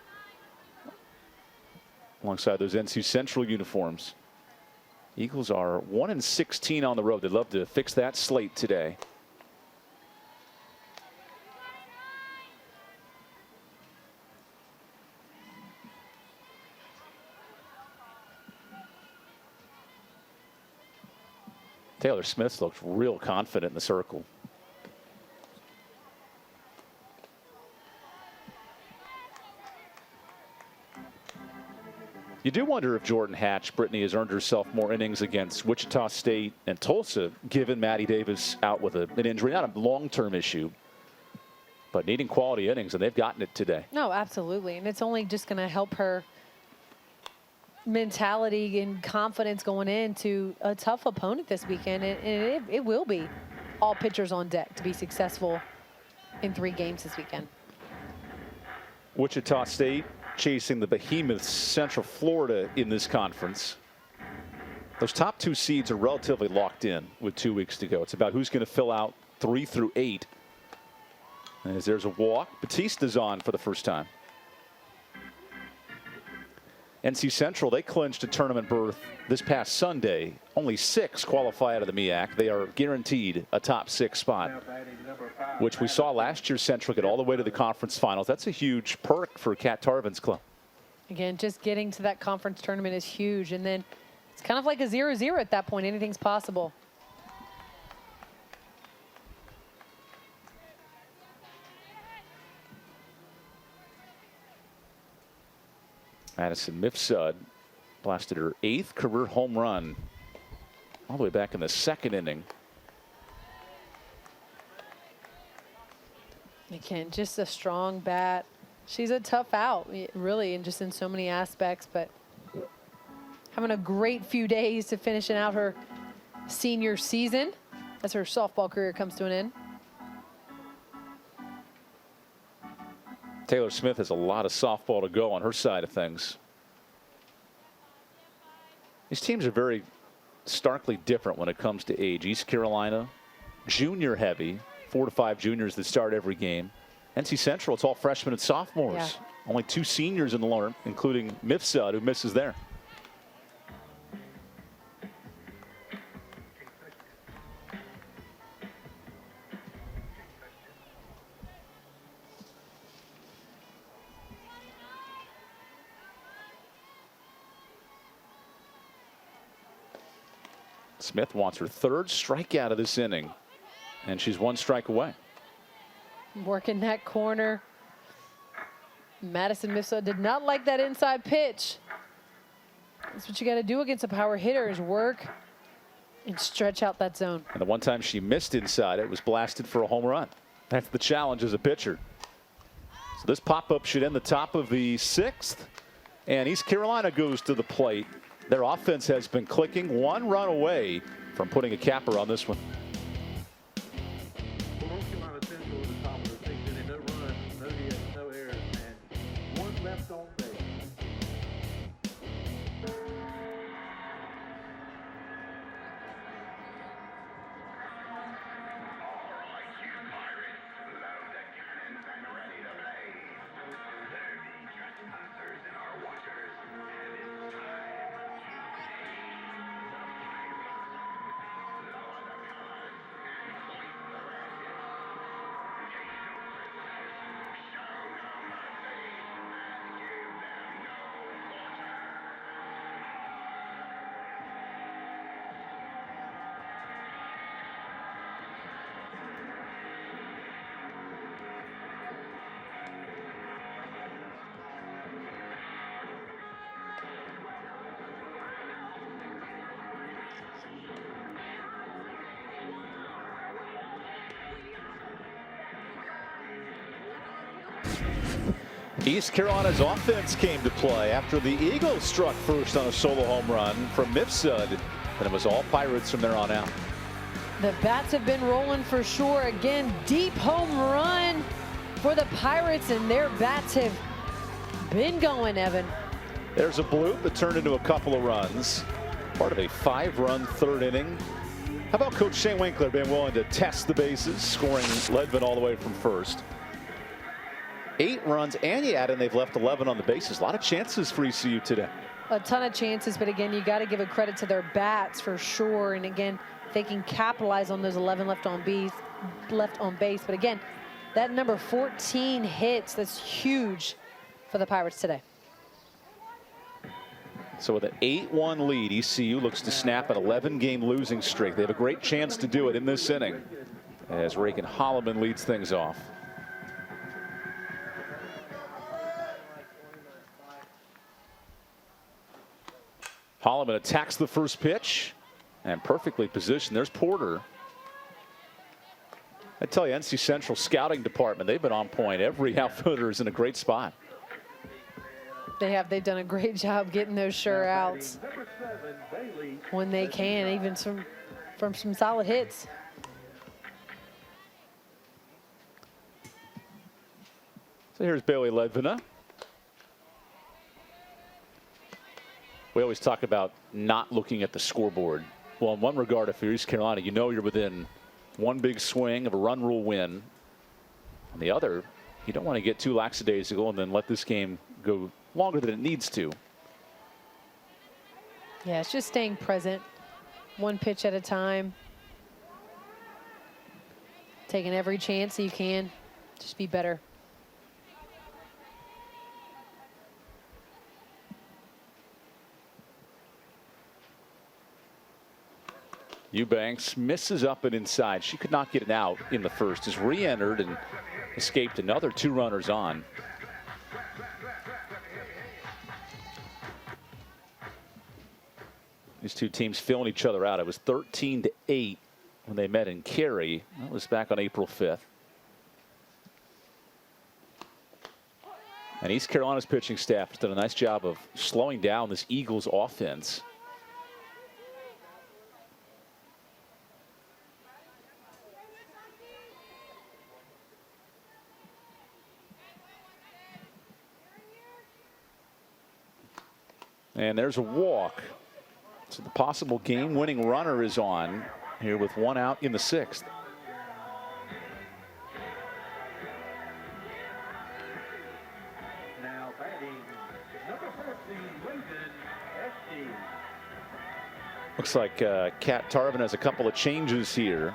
Alongside those NC Central uniforms. Eagles are 1-16 on the road. They'd love to fix that slate today. Taylor Smith looks real confident in the circle. You do wonder if Jordan Hatch, Brittany, has earned herself more innings against Wichita State and Tulsa, given Maddie Davis out with an injury. Not a long-term issue, but needing quality innings, and they've gotten it today. No, absolutely. And it's only just going to help her mentality and confidence going into a tough opponent this weekend. And it will be all pitchers on deck to be successful in 3 games this weekend. Wichita State chasing the behemoths Central Florida in this conference. Those top 2 seeds are relatively locked in with 2 weeks to go. It's about who's going to fill out 3 through 8. As there's a walk, Batista's on for the first time. NC Central, they clinched a tournament berth this past Sunday. Only 6 qualify out of the MEAC. They are guaranteed a top 6 spot, which we saw last year Central get all the way to the conference finals. That's a huge perk for Kat Tarvin's club. Again, just getting to that conference tournament is huge. And then it's kind of like a 0-0 at that point. Anything's possible. Madison Mifsud blasted her 8th career home run all the way back in the 2nd inning. Again, just a strong bat. She's a tough out, really, and just in so many aspects, but having a great few days to finishing out her senior season as her softball career comes to an end. Taylor Smith has a lot of softball to go on her side of things. These teams are very starkly different when it comes to age. East Carolina, junior heavy, 4 to 5 juniors that start every game. NC Central, it's all freshmen and sophomores. Yeah. Only 2 seniors in the lineup, including Mifsud, who misses there. Smith wants her 3rd strikeout of this inning, and she's 1 strike away. Working that corner. Madison Mifsud did not like that inside pitch. That's what you got to do against a power hitter, is work and stretch out that zone. And the one time she missed inside, it was blasted for a home run. That's the challenge as a pitcher. So this pop-up should end the top of the 6th. And East Carolina goes to the plate. Their offense has been clicking, 1 run away from putting a capper on this one. North Carolina Central at the top of the 6th inning, no runs, no hits, no errors, and 1 left on base. East Carolina's offense came to play after the Eagles struck first on a solo home run from Mifsud, and it was all Pirates from there on out. The bats have been rolling for sure. Again, deep home run for the Pirates, and their bats have been going, Evan. There's a bloop that turned into a couple of runs. Part of a 5-run 3rd inning. How about Coach Shane Winkler being willing to test the bases, scoring Ledvin all the way from first? 8 runs, and you add in they've left 11 on the bases. A lot of chances for ECU today. A ton of chances, but again, you got to give a credit to their bats for sure. And again, they can capitalize on those 11 left on base. But again, that number 14 hits, that's huge for the Pirates today. So with an 8-1 lead, ECU looks to snap an 11-game losing streak. They have a great chance to do it in this inning as Reagan Holloman leads things off. Holloman attacks the first pitch and perfectly positioned. There's Porter. I tell you, NC Central scouting department, they've been on point. Every outfielder is in a great spot. They have. They've done a great job getting those sure outs when they can, even from some solid hits. So here's Bailey Ledvina. We always talk about not looking at the scoreboard. Well, in one regard, if you're East Carolina, you know you're within one big swing of a run rule win. On the other, you don't want to get too lackadaisical and then let this game go longer than it needs to. Yeah, it's just staying present, 1 pitch at a time. Taking every chance that you can. Just be better. Eubanks misses up and inside. She could not get it out in the first. Has re-entered and escaped another 2 runners on. These two teams filling each other out. It was 13-8 when they met in Cary. That was back on April 5th. And East Carolina's pitching staff has done a nice job of slowing down this Eagles offense. And there's a walk. So the possible game-winning runner is on here with 1 out in the 6th. Now batting, number 14, Reagan SB. Looks like Kat Tarvin has a couple of changes here.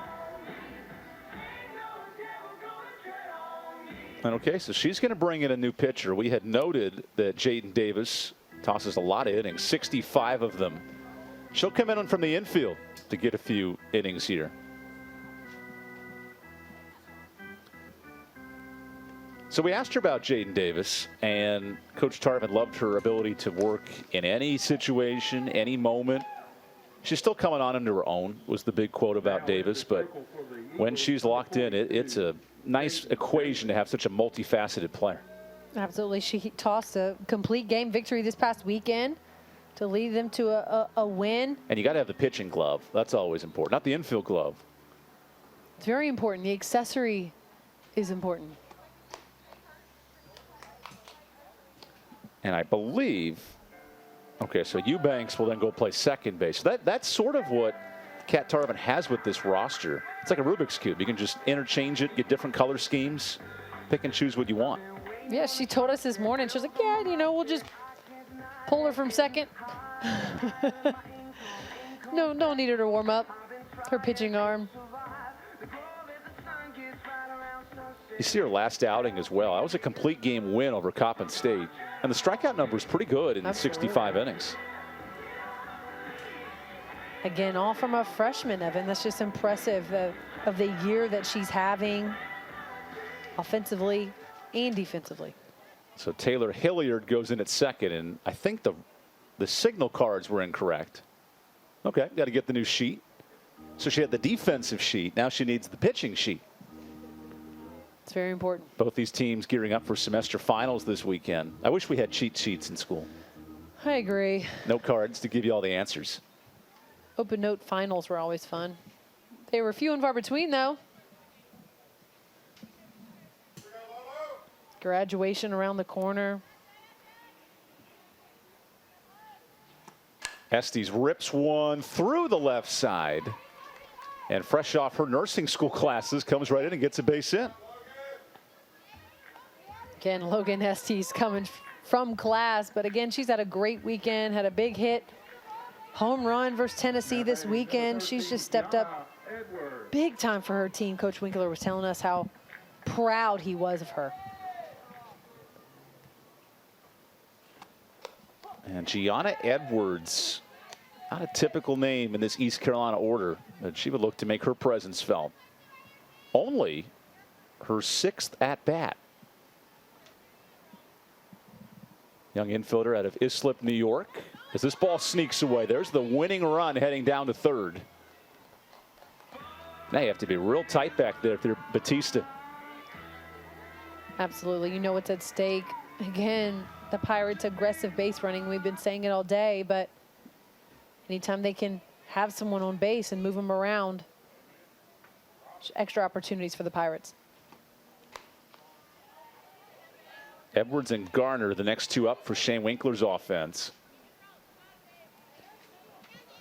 And okay, so she's going to bring in a new pitcher. We had noted that Jaden Davis tosses a lot of innings, 65 of them. She'll come in from the infield to get a few innings here. So we asked her about Jaden Davis, and Coach Tarvin loved her ability to work in any situation, any moment. She's still coming on into her own, was the big quote about Davis. But when she's locked in, it's a nice equation to have such a multifaceted player. Absolutely. She tossed a complete game victory this past weekend to lead them to a win. And you got to have the pitching glove. That's always important, not the infield glove. It's very important. The accessory is important. And I believe, okay, so Eubanks will then go play second base. That's sort of what Kat Tarvin has with this roster. It's like a Rubik's Cube. You can just interchange it, get different color schemes, pick and choose what you want. Yeah, she told us this morning, she was like, yeah, you know, we'll just pull her from second. No need her to warm up her pitching arm. You see her last outing as well. That was a complete game win over Coppin State. And the strikeout number is pretty good in Absolutely. 65 innings. Again, all from a freshman, Evan. That's just impressive of the year that she's having offensively and defensively. So Taylor Hilliard goes in at second, and I think the signal cards were incorrect. Okay, got to get the new sheet. So she had the defensive sheet. Now she needs the pitching sheet. It's very important. Both these teams gearing up for semester finals this weekend. I wish we had cheat sheets in school. I agree. Note cards to give you all the answers. Open note finals were always fun. They were few and far between, though. Graduation around the corner. Estes rips one through the left side. And fresh off her nursing school classes, comes right in and gets a base hit. Again, Logan Estes coming from class, but again, she's had a great weekend, had a big hit. Home run versus Tennessee this weekend. She's just stepped up big time for her team. Coach Winkler was telling us how proud he was of her. And Gianna Edwards, not a typical name in this East Carolina order, but she would look to make her presence felt. Only her 6th at-bat. Young infielder out of Islip, New York. As this ball sneaks away, there's the winning run heading down to third. Now you have to be real tight back there if you're Batista. Absolutely. You know what's at stake. Again, the Pirates' aggressive base running. We've been saying it all day, but anytime they can have someone on base and move them around, extra opportunities for the Pirates. Edwards and Garner, the next two up for Shane Winkler's offense.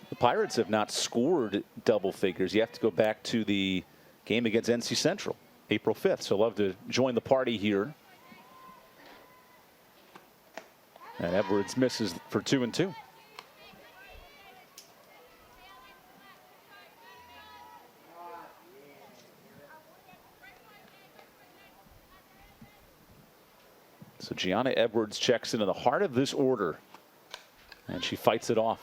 The Pirates have not scored double figures. You have to go back to the game against NC Central, April 5th. So love to join the party here. And Edwards misses for 2-2. So Gianna Edwards checks into the heart of this order, and she fights it off.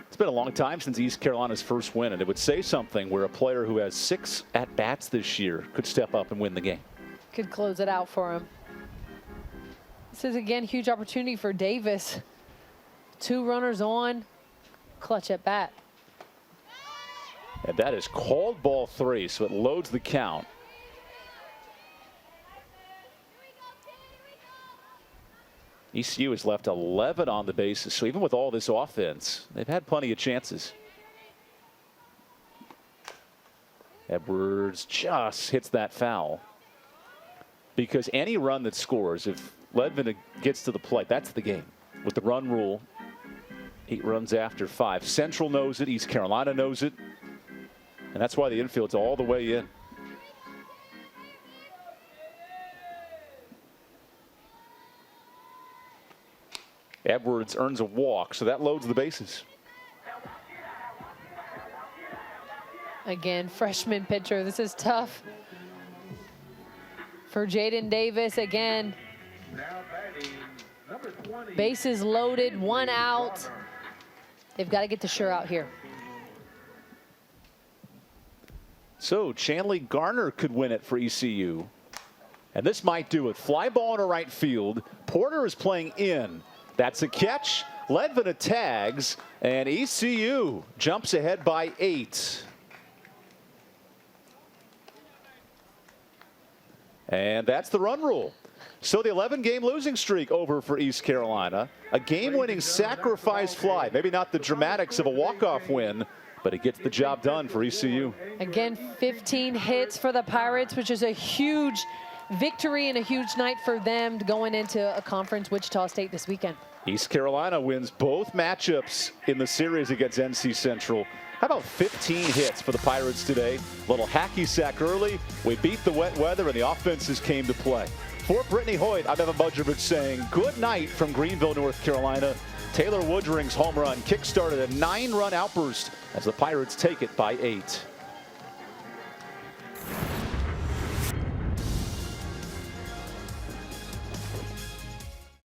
It's been a long time since East Carolina's first win, and it would say something where a player who has 6 at-bats this year could step up and win the game. Could close it out for him. This is, again, huge opportunity for Davis. 2 runners on, clutch at bat. And that is called ball 3, so it loads the count. ECU has left 11 on the bases, so even with all this offense, they've had plenty of chances. Edwards just hits that foul. Because any run that scores, if Ledvin gets to the plate, that's the game. With the run rule, 8 runs after 5. Central knows it, East Carolina knows it, and that's why the infield's all the way in. Edwards earns a walk, so that loads the bases. Again, freshman pitcher. This is tough for Jaden Davis. Again, bases loaded, 1 out. They've got to get the sure out here. So Chanley Garner could win it for ECU. And this might do it. Fly ball into right field. Porter is playing in. That's a catch. Ledvina tags, and ECU jumps ahead by 8. And that's the run rule. So the 11-game losing streak over for East Carolina. A game-winning sacrifice fly. Maybe not the dramatics of a walk-off win, but it gets the job done for ECU. Again, 15 hits for the Pirates, which is a huge victory and a huge night for them going into a conference, Wichita State, this weekend. East Carolina wins both matchups in the series against NC Central. How about 15 hits for the Pirates today? Little hacky sack early. We beat the wet weather, and the offenses came to play. For Brittany Hoyt, I'm Evan Budrovich saying good night from Greenville, North Carolina. Taylor Woodring's home run kick-started a 9-run outburst as the Pirates take it by 8.